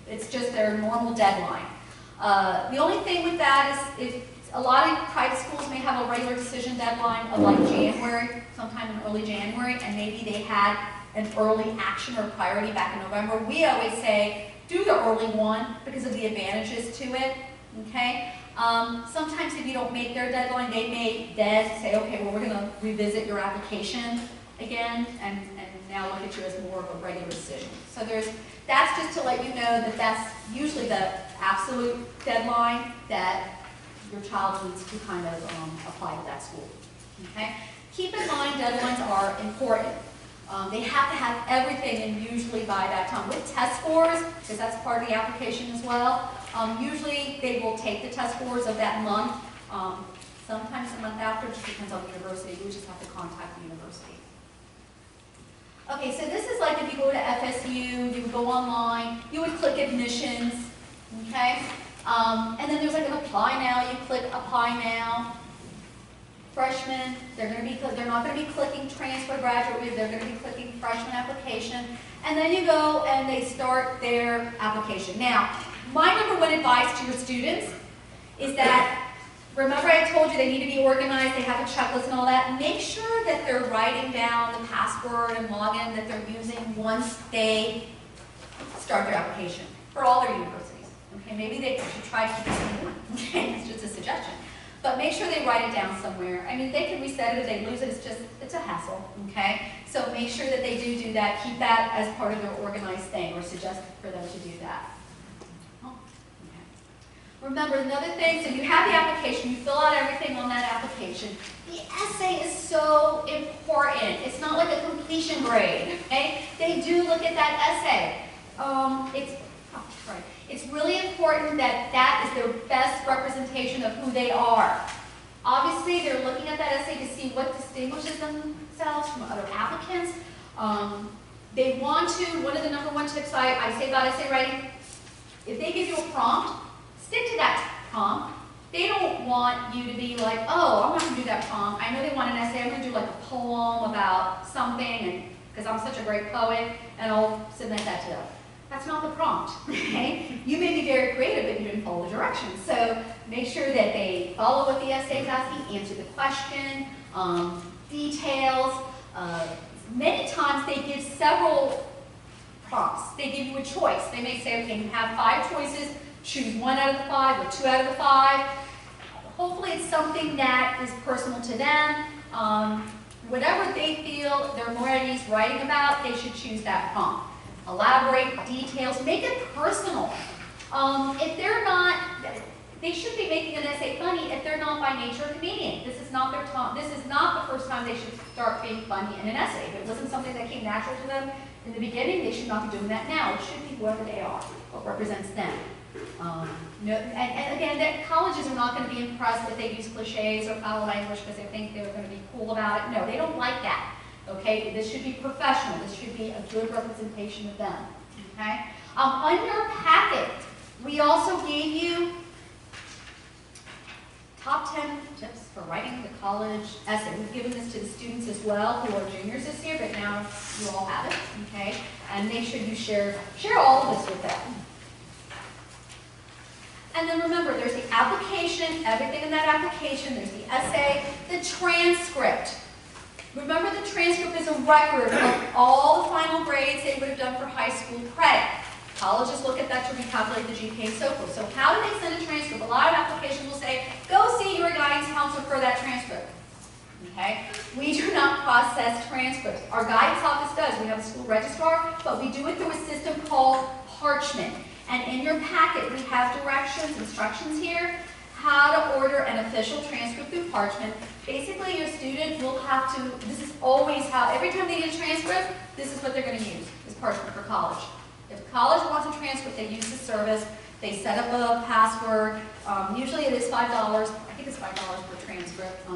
it's just their normal deadline. The only thing with that is a lot of private schools may have a regular decision deadline of like January, sometime in early January, and maybe they had an early action or priority back in November. We always say, do the early one because of the advantages to it, okay? Sometimes if you don't make their deadline, they may then say, okay, well, we're gonna revisit your application again and now look at you as more of a regular decision. So that's just to let you know that that's usually the absolute deadline that your child needs to kind of apply to that school, okay? Keep in mind deadlines are important. They have to have everything in usually by that time. With test scores, because that's part of the application as well, usually they will take the test scores of that month, sometimes a month after, just depends on the university. We just have to contact the university. Okay, so this is like if you go to FSU, you would go online, you would click admissions, okay? And then there's like an apply now, you click apply now. Freshmen, they're not going to be clicking transfer graduate, they're going to be clicking freshman application. And then you go and they start their application. Now, my number one advice to your students is that, remember I told you they need to be organized, they have a checklist and all that. Make sure that they're writing down the password and login that they're using once they start their application for all their universities. Okay, maybe they should try to keep this one. Okay, it's just a suggestion. But make sure they write it down somewhere. I mean, they can reset it if they lose it. It's a hassle, okay? So make sure that they do that. Keep that as part of their organized thing, or suggest for them to do that. Oh, okay. Remember, another thing, so you have the application, you fill out everything on that application. The essay is so important. It's not like a completion grade, okay? They do look at that essay. It's really important that that is their best representation of who they are. Obviously, they're looking at that essay to see what distinguishes themselves from other applicants. They want to, one of the number one tips I say about essay writing, if they give you a prompt, stick to that prompt. They don't want you to be like, oh, I'm not going to do that prompt. I know they want an essay. I'm going to do like a poem about something, because I'm such a great poet, and I'll submit that to them. That's not the prompt, okay? You may be very creative, but you didn't follow the directions. So make sure that they follow what the essay is asking, answer the question, details. Many times they give several prompts. They give you a choice. They may say, okay, you have 5 choices, choose 1 out of the 5 or 2 out of the 5. Hopefully it's something that is personal to them. Whatever they feel they're more at ease writing about, they should choose that prompt. Elaborate details, make it personal. If they're not, they should be making an essay funny if they're not by nature a comedian. This is not their time. This is not the first time they should start being funny in an essay. If it wasn't something that came natural to them in the beginning, they should not be doing that now. It should be whoever they are, what represents them. And again, colleges are not going to be impressed if they use cliches or foul language because they think they're going to be cool about it. No, they don't like that. Okay, this should be professional. This should be a good representation of them. Okay. On your packet, we also gave you top 10 tips for writing the college essay. We've given this to the students as well who are juniors this year, but now you all have it. Okay, and make sure you share all of this with them. And then remember, there's the application, everything in that application. There's the essay, the transcript. Remember, the transcript is a record of all the final grades they would have done for high school credit. Colleges look at that to recalculate the GPA and so forth. So how do they send a transcript? A lot of applications will say, go see your guidance counselor for that transcript. Okay? We do not process transcripts. Our guidance office does. We have a school registrar, but we do it through a system called Parchment. And in your packet, we have instructions here, how to order an official transcript through Parchment. Basically, your student will have to, this is always how, every time they get a transcript, this is what they're going to use, is Parchment for college. If college wants a transcript, they use the service. They set up a password. Usually it is $5. I think it's $5 per transcript.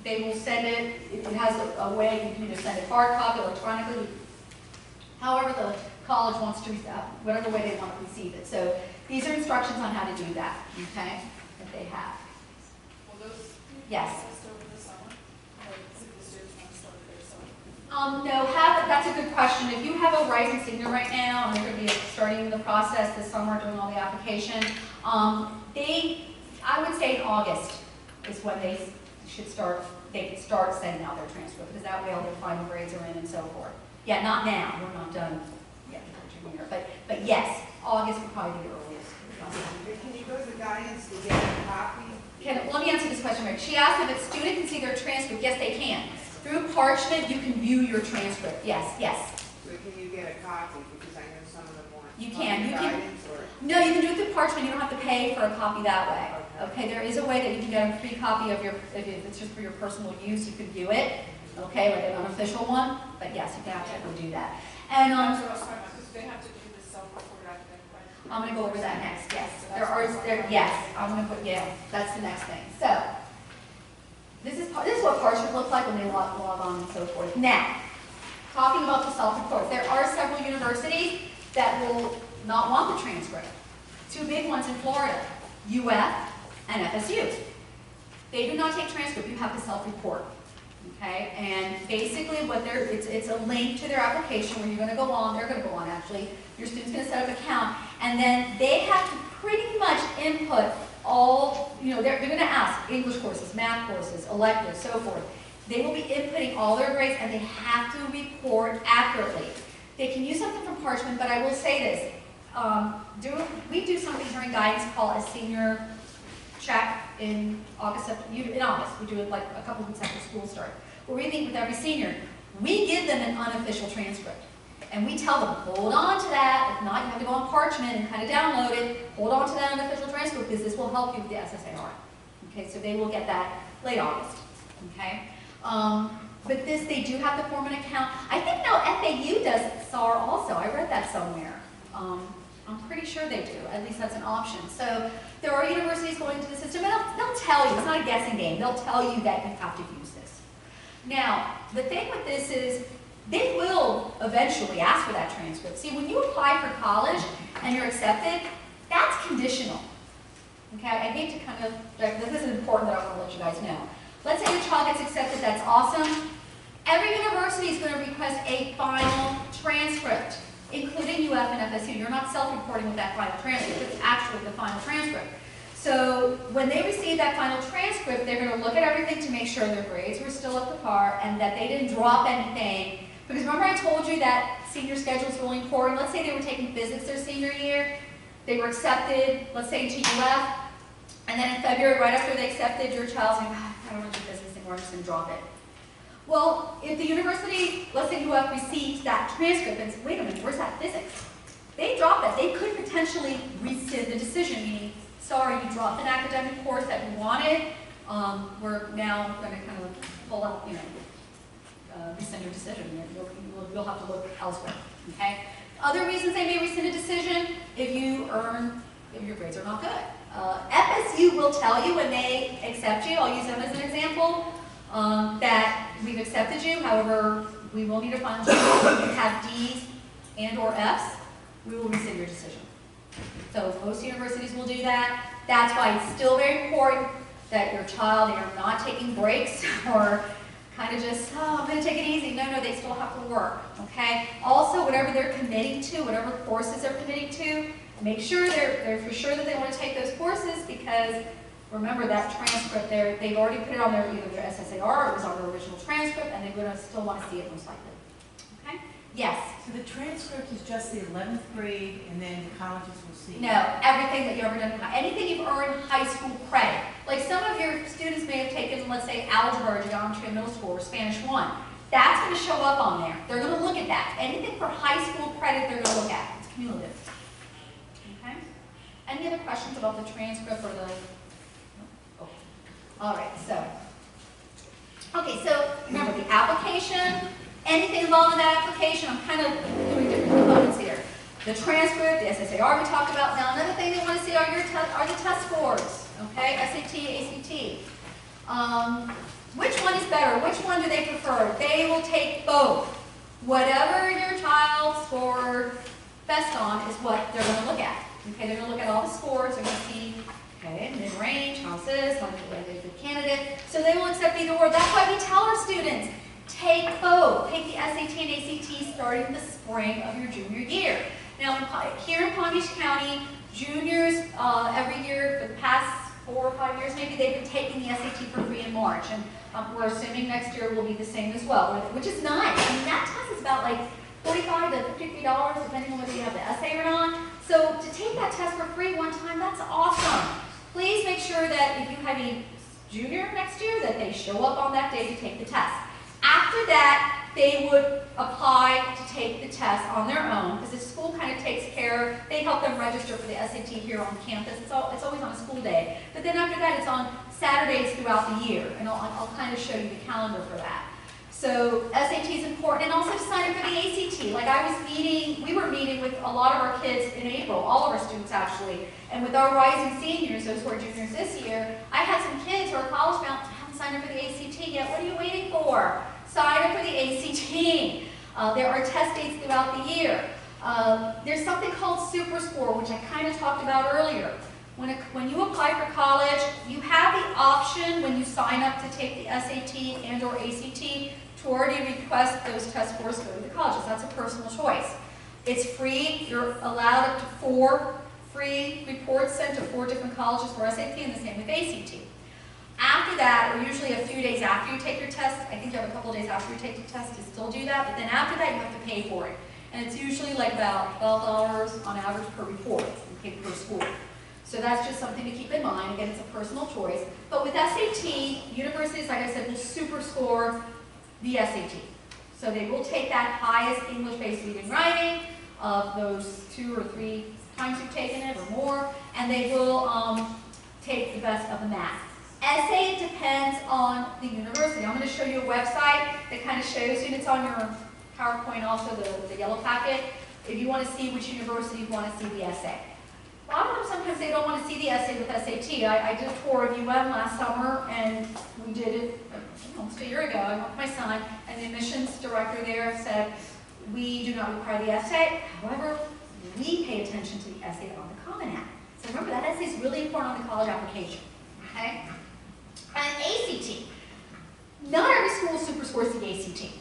They will send it. It has a way you can either send it hard copy, electronically, however the college wants to, whatever way they want to receive it. So these are instructions on how to do that, okay, that they have. Will those Yes. processed over the summer? Like, if the students want to start their summer? No, that's a good question. If you have a rising senior right now, and they're going to be starting the process this summer, doing all the application, I would say in August is when they could start sending out their transcript, because that way all their final grades are in and so forth. Yeah, not now, we're not done yet with junior, but yes, August would probably be the earliest. Can you go to the guidance to get a copy? Let me answer this question, Mary. She asked if a student can see their transcript. Yes, they can. Through Parchment, you can view your transcript. Yes, yes. So can you get a copy, because I know some of them want. You can. on the You can. guidance or- No, you can do it through Parchment. You don't have to pay for a copy that way. Okay, there is a way that you can get a free copy of if it's just for your personal use, you can view it. Okay, like an unofficial one. But yes, you can absolutely do that. And That's what I was talking about, because they have to do the self-report, I think, right? I'm going to go over that next. Yes, yes. I'm going to put that's the next thing. So this is what Parchment looks like when they log on and so forth. Now, talking about the self-report, there are several universities that will not want the transcript. Two big ones in Florida, UF and FSU. They do not take transcript. You have to self-report. Okay, and basically it's a link to their application where you're going to go on, they're going to go on actually, your student's going to set up an account, and then they have to pretty much input all, they're going to ask English courses, math courses, electives, so forth. They will be inputting all their grades, and they have to report accurately. They can use something from Parchment, but I will say this, we do something during guidance called a senior check in August. We do it like a couple weeks after school starts, where we meet with every senior. We give them an unofficial transcript, and we tell them, hold on to that. If not, you have to go on Parchment and kind of download it. Hold on to that unofficial transcript, because this will help you with the SSAR. Okay, so they will get that late August. Okay, but they do have to form an account. I think now FAU does SAR also. I read that somewhere. I'm pretty sure they do. At least that's an option. So there are universities going into the system, and they'll tell you. It's not a guessing game. They'll tell you that you have to use this. Now, the thing with this is they will eventually ask for that transcript. See, when you apply for college and you're accepted, that's conditional. Okay, I hate to kind of, this is important that I want to let you guys know. Let's say your child gets accepted, that's awesome. Every university is going to request a final transcript, including UF and FSU. You're not self-reporting with that final transcript. It's actually the final transcript. So when they receive that final transcript, they're going to look at everything to make sure their grades were still up to par and that they didn't drop anything. Because remember I told you that senior schedule is really important. Let's say they were taking physics their senior year. They were accepted, let's say, into UF. And then in February, right after they accepted, your child's like, I don't want to do physics anymore, I'm just going to drop it. Well, if the university, let's say UF receives that transcript and says, wait a minute, where's that physics? They drop it. They could potentially rescind the decision, meaning, sorry, you dropped an academic course that you wanted. We're now going to kind of pull out, rescind your decision. You'll have to look elsewhere, okay? Other reasons they may rescind a decision, if your grades are not good. FSU will tell you when they accept you, I'll use them as an example, that we've accepted you, however, we will need a final decision. If you have D's and or F's, we will rescind your decision. So most universities will do that. That's why it's still very important that your child, they are not taking breaks or kind of just, I'm going to take it easy. No, they still have to work, okay? Also, whatever they're committing to, whatever courses they're committing to, make sure they're for sure that they want to take those courses, because remember that transcript, they've already put it on either their SSAR or it was on their original transcript, and they're going to still want to see it most likely. Okay? Yes? So the transcript is just the 11th grade, and then the colleges will see? No, everything that you've ever done, anything you've earned high school credit. Like some of your students may have taken, let's say, algebra or geometry in middle school or Spanish 1. That's going to show up on there. They're going to look at that. Anything for high school credit, they're going to look at. It's cumulative. Okay? Any other questions about the transcript or the... Oh. All right, so... Okay, so remember the application, anything involved in that application, I'm kind of doing different components here. The transcript, the SSAR we talked about. Now another thing they want to see are the test scores, okay? SAT, ACT. Which one is better? Which one do they prefer? They will take both. Whatever your child scored best on is what they're going to look at. Okay, they're going to look at all the scores. They're going to see, okay, mid-range, how's this, how's the candidate. So they will accept either or. That's why we tell our students, take both. Take the SAT and ACT starting the spring of your junior year. Now, here in Palm Beach County, juniors every year for the past 4 or 5 years, maybe they've been taking the SAT for free in March, and we're assuming next year will be the same as well, which is nice. I mean, that test is about like $45 to $50, depending on whether you have the essay or not. So to take that test for free one time, that's awesome. Please make sure that if you have a junior next year, that they show up on that day to take the test. After that, they would apply to take the test on their own, because the school kind of takes care, they help them register for the SAT here on campus. It's always on a school day. But then after that, it's on Saturdays throughout the year, and I'll kind of show you the calendar for that. So SAT is important, and also sign up for the ACT. Like we were meeting with a lot of our kids in April, all of our students actually, and with our rising seniors, those who are juniors this year, I had some kids who are college bound who haven't signed up for the ACT yet. What are you waiting for? Sign up for the ACT. There are test dates throughout the year. There's something called SuperScore, which I kind of talked about earlier. When you apply for college, you have the option when you sign up to take the SAT and or ACT to already request those test scores go to the colleges. That's a personal choice. It's free. You're allowed up to 4 free reports sent to 4 different colleges for SAT, and the same with ACT. After that, or usually a few days after you take your test, I think you have a couple days after you take the test to still do that, but then after that you have to pay for it. And it's usually like about $12 on average per report, okay, per school. So that's just something to keep in mind. Again, it's a personal choice. But with SAT, universities, like I said, will super score the SAT. So they will take that highest English-based reading writing of those 2 or 3 times you've taken it or more, and they will take the best of the math. Essay depends on the university. I'm going to show you a website that kind of shows you, and it's on your PowerPoint also, the yellow packet, if you want to see which university you want to see the essay. A lot of them, sometimes they don't want to see the essay with SAT. I did a tour of UM last summer, and we did it almost a year ago. I went with my son, and the admissions director there said, we do not require the essay. However, we pay attention to the essay on the Common App. So remember, that essay is really important on the college application. Okay? And ACT. Not every school super scores the ACT.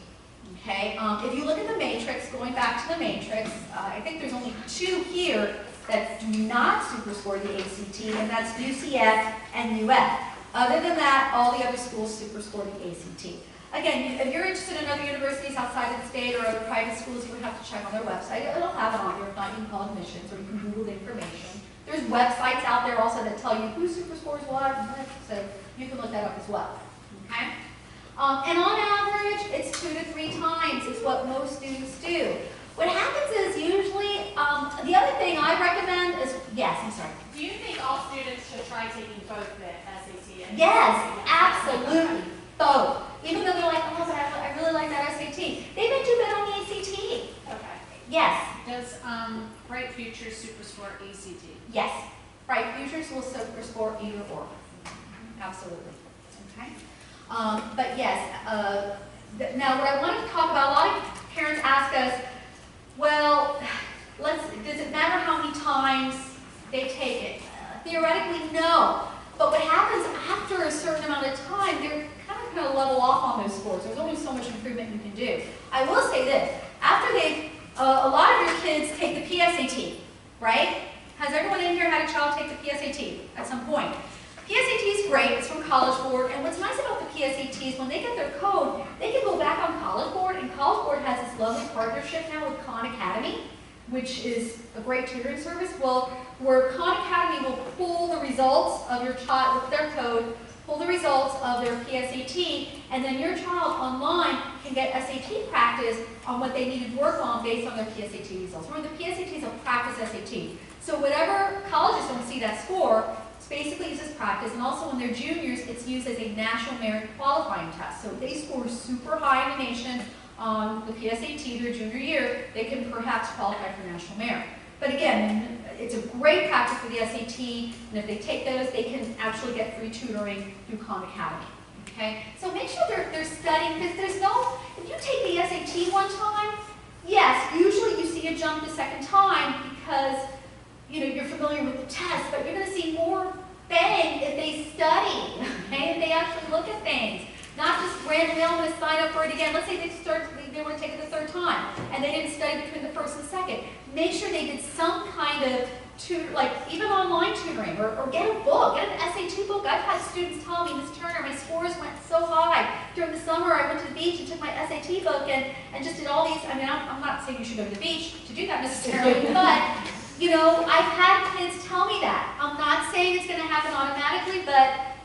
Okay? If you look at the matrix, going back to the matrix, I think there's only 2 here that do not super score the ACT, and that's UCF and UF. Other than that, all the other schools super score the ACT. Again, if you're interested in other universities outside of the state or other private schools, you would have to check on their website. It'll have it on here. If not, you can call admissions or you can Google the information. There's websites out there also that tell you who super scores what, so you can look that up as well. Okay? And on average, it's 2 to 3 times is what most students do. What happens is usually, the other thing I recommend is, yes, I'm sorry. Do you think all students should try taking both the SAT and Yes, ACT? absolutely, both. Even though they're like, oh, but I really like that SAT. They may do better on the ACT. Okay. Yes, Does Bright Futures super score ACT? yes. Bright Futures will super score either or. Absolutely. Okay. But yes, now what I wanted to talk about, a lot of parents ask us, well, does it matter how many times they take it? Theoretically, no. But what happens after a certain amount of time, they're kind of level off on those scores. There's only so much improvement you can do. I will say this, after a lot of your kids take the PSAT, right? Has everyone in here had a child take the PSAT at some point? PSAT is great, it's from College Board, and what's nice about the PSAT is when they get their code, they can go back on College Board, and College Board has this lovely partnership now with Khan Academy, which is a great tutoring service. Well, where Khan Academy will pull the results of your child with their code, pull the results of their PSAT, and then your child online can get SAT practice on what they needed to work on based on their PSAT results. Remember, the PSAT is a practice SAT. So whatever colleges don't see that score, it's basically used as practice, and also when they're juniors, it's used as a national merit qualifying test. So if they score super high in the nation on the PSAT their junior year, they can perhaps qualify for national merit. But again, it's a great practice for the SAT, and if they take those, they can actually get free tutoring through Khan Academy. Okay? So make sure they're studying, because there's no, if you take the SAT one time, yes, usually you see a jump the second time because you're familiar with the test, but you're going to see more bang if they study, okay? If they actually look at things. Not just randomly, I'm going to sign up for it again. Let's say they were to take it the third time, and they didn't study between the first and second. Make sure they did some kind of tutor, like even online tutoring, or get a book, get an SAT book. I've had students tell me, Ms. Turner, my scores went so high. During the summer, I went to the beach and took my SAT book and just did all these. I mean, I'm not saying you should go to the beach to do that necessarily, but I've had kids tell me that. I'm not saying it's going to happen automatically, but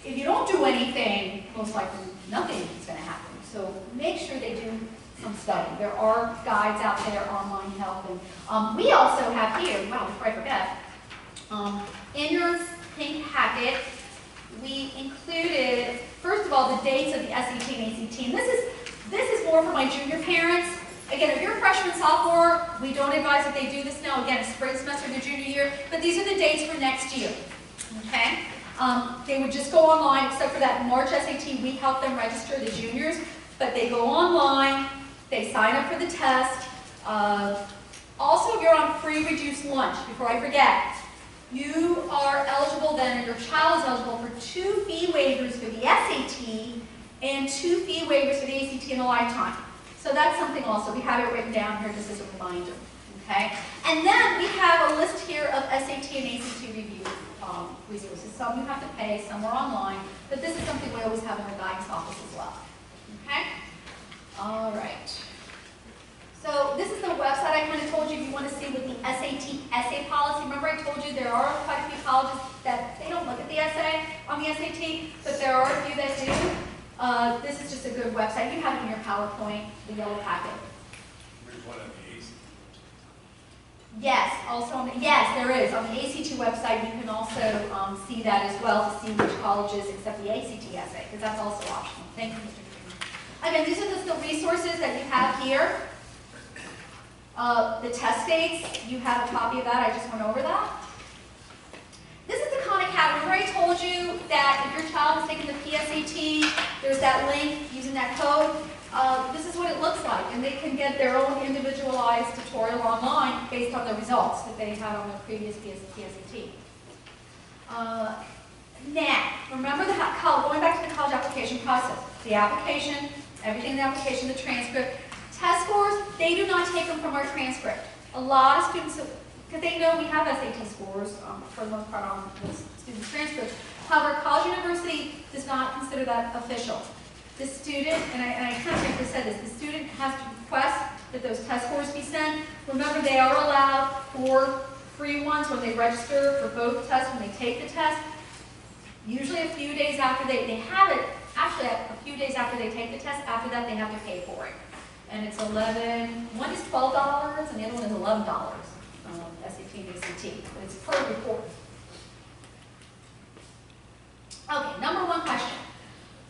if you don't do anything, most likely nothing is going to happen. So make sure they do some study. There are guides out there, online help. And we also have here, wow, before I forget, in your pink packet, we included, first of all, the dates of the SAT and ACT. And this is more for my junior parents. Again, if you're a freshman, sophomore, we don't advise that they do this now. Again, spring semester to junior year, but these are the dates for next year. Okay? They would just go online, except for that March SAT, we help them register the juniors, but they go online, they sign up for the test. Also, you're on free reduced lunch, before I forget. You are eligible then, or your child is eligible for 2 fee waivers for the SAT and 2 fee waivers for the ACT in a lifetime. So that's something also. We have it written down here just as a reminder. Okay? And then we have a list here of SAT and ACT review resources. Some you have to pay, some are online, but this is something we always have in our guidance office as well. Okay? All right. So this is the website I kind of told you if you want to see with the SAT essay policy. Remember I told you there are quite a few colleges that they don't look at the essay on the SAT, but there are a few that do. This is just a good website. You have it in your PowerPoint, the yellow packet. There's one on the ACT. Yes, also on the, yes, there is. On the ACT website, you can also see that as well to see which colleges accept the ACT essay, because that's also optional. Thank you, Mr. Green. Again, these are just the resources that you have here. The test dates, you have a copy of that. I just went over that. This is the Khan Academy. Remember I told you that if your child is taking the PSAT, there's that link using that code. This is what it looks like, and they can get their own individualized tutorial online based on the results that they had on their previous PSAT. Now, remember going back to the college application process. The application, everything in the application, the transcript. Test scores, they do not take them from our transcript. A lot of students, because they know we have SAT scores for the most part on the student transcript. However, College University does not consider that official. The student, and I kind of briefly said this, the student has to request that those test scores be sent. Remember, they are allowed 4 free ones when they register for both tests, when they take the test. Usually a few days after they have it, actually a few days after they take the test, after that they have to pay for it. And it's one is $12 and the other one is $11, SAT and ACT. It's per report. Okay, number 1 question.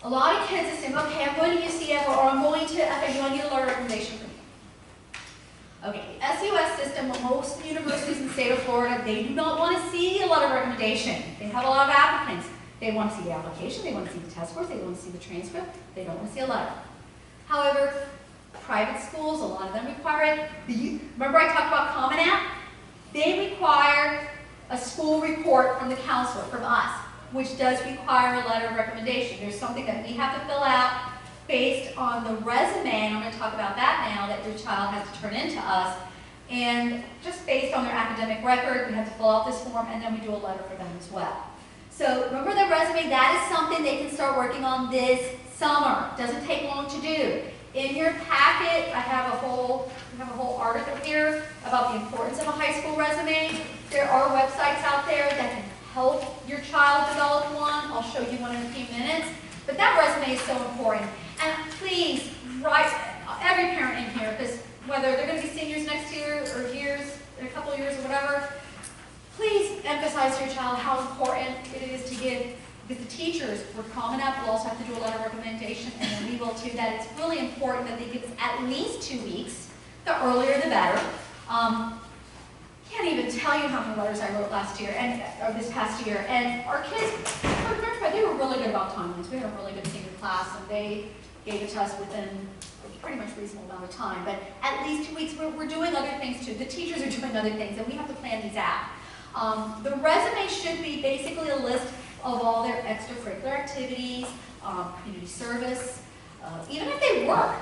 A lot of kids assume, okay, I'm going to UCF or I'm going to FAU, I need a letter of recommendation from you. Okay, the SUS system, most universities in the state of Florida, they do not want to see a letter of recommendation. They have a lot of applicants. They want to see the application, they want to see the test scores, they want to see the transcript, they don't want to see a letter. However, private schools, a lot of them require it. Remember I talked about Common App? They require a school report from the counselor, from us, which does require a letter of recommendation. There's something that we have to fill out based on the resume, and I'm going to talk about that now, that your child has to turn into us. And just based on their academic record, we have to fill out this form, and then we do a letter for them as well. So remember the resume, that is something they can start working on this summer. It doesn't take long to do. In your packet, I have a whole article here about the importance of a high school resume. There are websites out there that can help your child develop one. I'll show you one in a few minutes. But that resume is so important. And please, write, every parent in here, because whether they're going to be seniors next year or years, in a couple of years or whatever, please emphasize to your child how important it is to give because the teachers for Common App will also have to do a letter of recommendation, and then we will too, that it's really important that they give us at least 2 weeks. The earlier the better. Can't even tell you how many letters I wrote last year, or this past year. And our kids, for the most part, they were really good about timelines. We had a really good senior class, and they gave it to us within a pretty much reasonable amount of time. But at least 2 weeks, we're doing other things too. The teachers are doing other things, and we have to plan these out. The resume should be basically a list of all their extracurricular activities, community service, even if they work.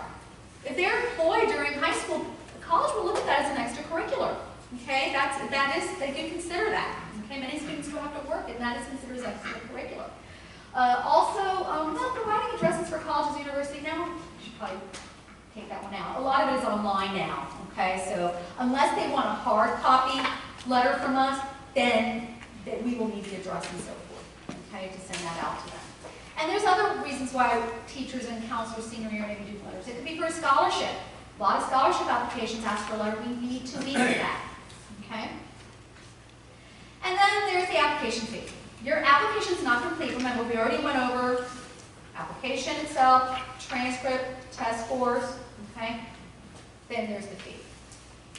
If they're employed during high school, college will look at that as an extracurricular. Okay, they can consider that. Okay, many students go have to work, and that is considered as extracurricular. Also, providing addresses for colleges and universities. Now, I should probably take that one out. A lot of it is online now. Okay, so unless they want a hard copy letter from us, then we will need the address and so forth. Okay, to send that out to them. And there's other reasons why teachers and counselors senior year maybe do letters. It could be for a scholarship. A lot of scholarship applications ask for a letter. We need 2 weeks of that. Okay? And then there's the application fee. Your application is not complete. Remember, we already went over application itself, transcript, test scores. Okay? Then there's the fee.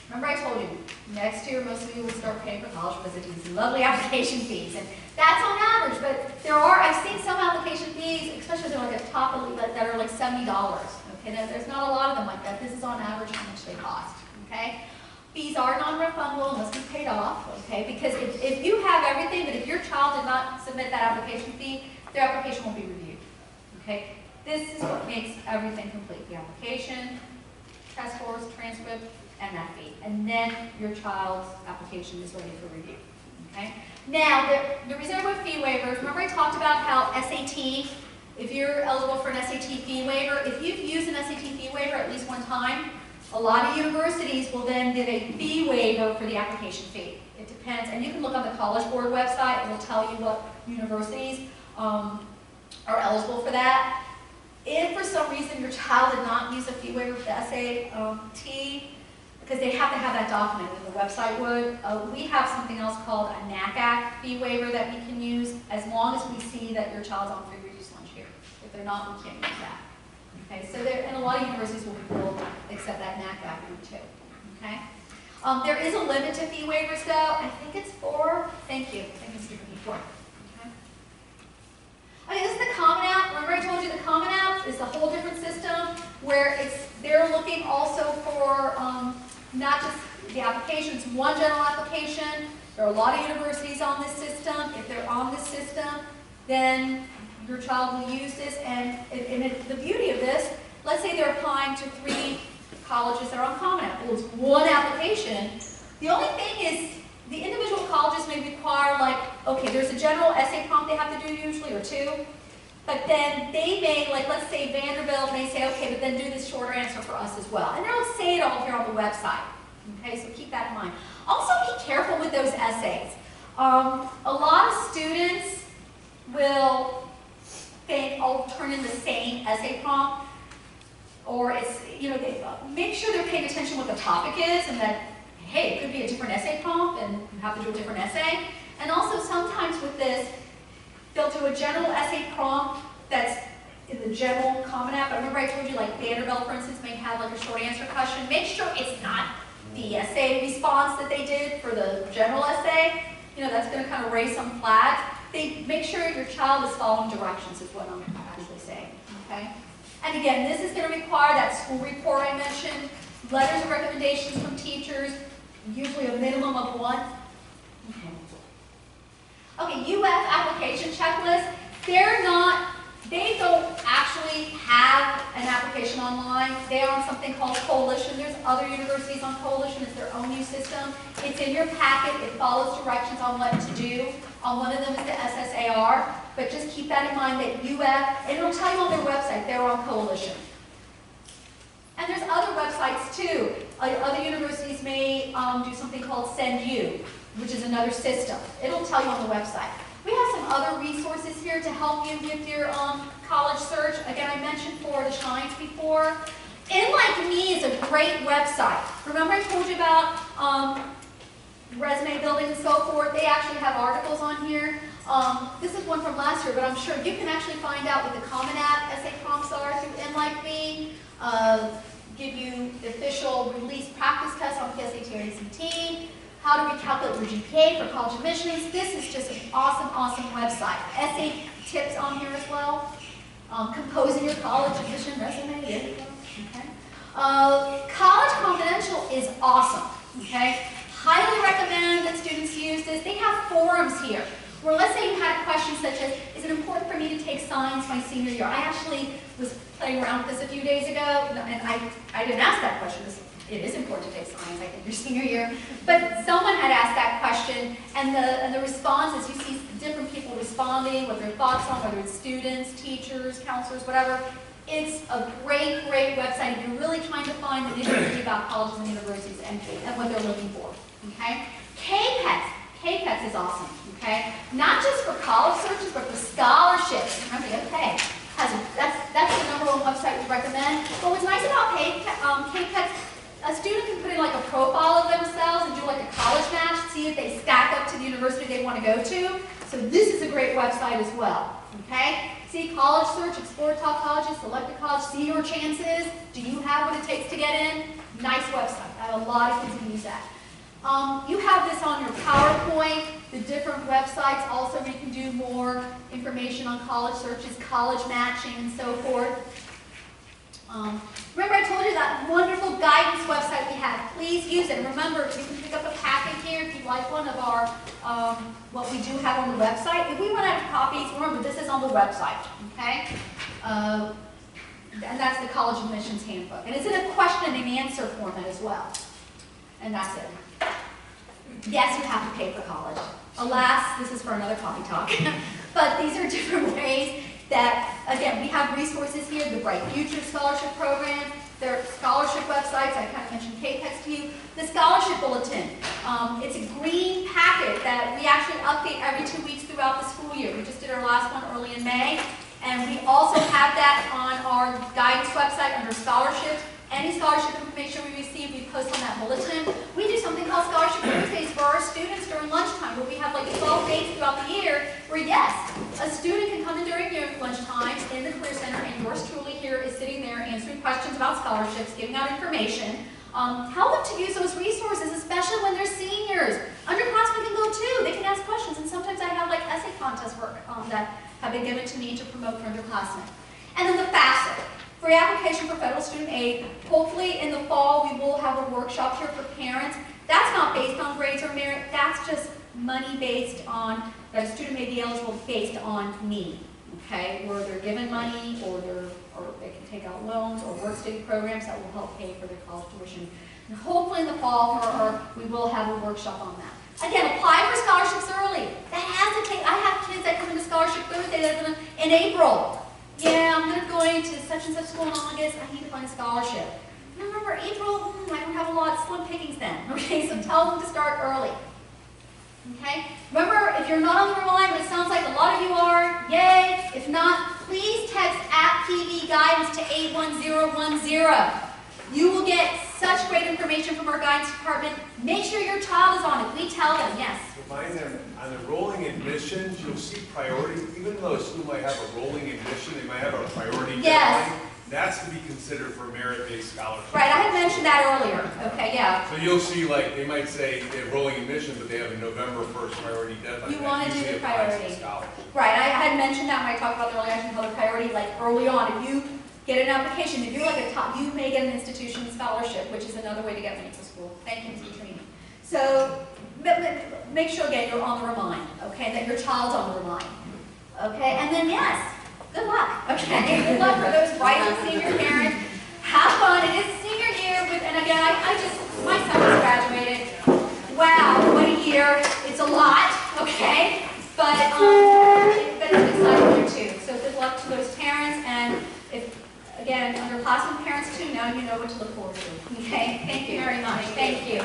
Remember I told you, next year most of you would start paying for college because of these lovely application fees. And that's on average, but I've seen some application fees, especially they're like at top elite, that are like $70. Okay, now, there's not a lot of them like that. This is on average how much they cost. Okay? Fees are non-refundable, must be paid off, okay? Because if you have everything, but if your child did not submit that application fee, their application won't be reviewed, okay? This is what makes everything complete. The application, test scores, transcript, and that fee. And then your child's application is ready for review, okay? Now, the reserve fee waivers, remember I talked about how SAT, if you're eligible for an SAT fee waiver, if you've used an SAT fee waiver at least one time, a lot of universities will then give a fee waiver for the application fee. It depends, and you can look on the College Board website. It will tell you what universities are eligible for that. If for some reason your child did not use a fee waiver for the SAT, because they have to have that documented, and the website would, we have something else called a NACAC fee waiver that we can use as long as we see that your child's on free reduced lunch here. If they're not, we can't use that. Okay, so and a lot of universities will accept that NACAC route too. Okay, there is a limit to fee waivers though. I think it's 4. Thank you. I think it's 4. Okay. Okay, this is the Common App. Remember I told you the Common App is a whole different system where they're looking also for not just the applications, one general application. There are a lot of universities on this system. If they're on this system, then your child will use this, and the beauty of this, let's say they're applying to 3 colleges that are on Common App. Well, it's one application. The only thing is, the individual colleges may require, like, okay, there's a general essay prompt they have to do usually, or 2, but then they may, like, let's say Vanderbilt may say, okay, but then do this shorter answer for us as well. And they'll say it all here on the website. Okay, so keep that in mind. Also, be careful with those essays. A lot of students will think, oh, turn in the same essay prompt, or it's, make sure they're paying attention what the topic is, and that, hey, it could be a different essay prompt, and you have to do a different essay. And also, sometimes with this, they'll do a general essay prompt that's in the general Common App. I remember I told you, like Vanderbilt, for instance, may have like a short answer question. Make sure it's not the essay response that they did for the general essay. That's going to kind of raise some flags. Make sure your child is following directions is what I'm actually saying, okay? And again, this is going to require that school report I mentioned, letters of recommendations from teachers, usually a minimum of 1. Okay, UF application checklist, they don't actually have an application online. They are on something called Coalition. There's other universities on Coalition. It's their own new system. It's in your packet. It follows directions on what to do. One of them is the SSAR, but just keep that in mind that UF, and it'll tell you on their website, they're on Coalition. And there's other websites too. Other universities may do something called SendU, which is another system. It'll tell you on the website. We have some other resources here to help you with your college search. Again, I mentioned Florida Shines before. InLikeMe is a great website. Remember I told you about resume building and so forth? They actually have articles on here. This is one from last year, but I'm sure you can actually find out what the Common App essay prompts are through NLikeMe. Give you the official release practice test on PSAT or ACT, how to recalculate your GPA for college admissions. This is just an awesome, awesome website. Essay tips on here as well. Composing your college admission resume, there you go. Okay. College Confidential is awesome. Okay. Highly recommend that students use this. They have forums here where, let's say you had a question such as, is it important for me to take science my senior year? I actually was playing around with this a few days ago, and I didn't ask that question. It is important to take science, I think, your senior year. But someone had asked that question, and the responses, you see different people responding, what their thoughts on, whether it's students, teachers, counselors, whatever. It's a great, great website if you're really trying to find the nitty-gritty about colleges and universities and what they're looking for. Okay? KPETS is awesome. Okay? Not just for college searches, but for scholarships. Okay. That's the #1 website we recommend. But what's nice about KPETS, a student can put in like a profile of themselves and do like a college match, see if they stack up to the university they want to go to. So this is a great website as well. Okay? See college search, explore top colleges, select a college, see your chances. Do you have what it takes to get in? Nice website. I have a lot of kids who use that. You have this on your PowerPoint, the different websites also where you can do more information on college searches, college matching, and so forth. Remember I told you that wonderful guidance website we have. Please use it. And remember, you can pick up a packet here if you like one of our, what we do have on the website. If we run out of copies, remember this is on the website, okay? And that's the College Admissions Handbook. And it's in a question and answer format as well. And that's it. Yes, you have to pay for college. Alas, this is for another coffee talk. But these are different ways that, again, we have resources here, the Bright Future Scholarship Program, their scholarship websites, I kind of mentioned KPETS to you, the Scholarship Bulletin. It's a green packet that we actually update every 2 weeks throughout the school year. We just did our last one early in May, and we also have that on our guidance website under scholarships. Any scholarship information we receive, we post on that bulletin. We do something called Scholarship Thursdays for our students during lunchtime, where we have like 12 days throughout the year where, yes, a student can come in during your lunchtime in the Career Center, and yours truly here is sitting there answering questions about scholarships, giving out information. Tell them to use those resources, especially when they're seniors. Underclassmen can go too. They can ask questions, and sometimes I have like essay contests work that have been given to me to promote for underclassmen. And then the FAFSA. Free application for federal student aid. Hopefully in the fall we will have a workshop here for parents. That's not based on grades or merit. That's just money based on, that a student may be eligible based on need. Okay, where they're given money or they can take out loans or work study programs that will help pay for their college tuition. And hopefully in the fall we will have a workshop on that. Again, apply for scholarships early. That has to take, I have kids that come into Scholarship Thursday that are in April. Yeah, I'm going to such and such school in August, I need to find a scholarship. And remember, April, I don't have a lot, slim pickings then. Okay, so tell them to start early. Okay? Remember, if you're not on the Remind, but it sounds like a lot of you are, yay. If not, please text @PV Guidance to 81010. You will get such great information from our guidance department. Make sure your child is on it. We tell them, yes. Remind them, on the rolling admissions, you'll see priority, even though a school might have a rolling admission, they might have a priority Yes. deadline. That's to be considered for merit-based scholarship. Right, I had mentioned that earlier. Okay, yeah. So you'll see, like, they might say they have rolling admission, but they have a November 1st priority deadline. You That wanna do usually the applies to priority. scholarship. Right, I had mentioned that when I talked about the early action public priority, like early on. If you get an application, if you're like a top, you may get an institution scholarship, which is another way to get money to school. Thank you, Ms. Training. So make sure again you're on the Remind, okay, that your child's on the Remind. Okay, and then yes, good luck. Okay, good luck for those rising senior parents. Have fun. It is senior year with, and again, my son just graduated. Wow, what a year. It's a lot, okay? But it's an exciting year too. So good luck to those parents, and if, again, underclassmen parents too, now you know what to look forward to. Okay? Thank you very much. Thank you.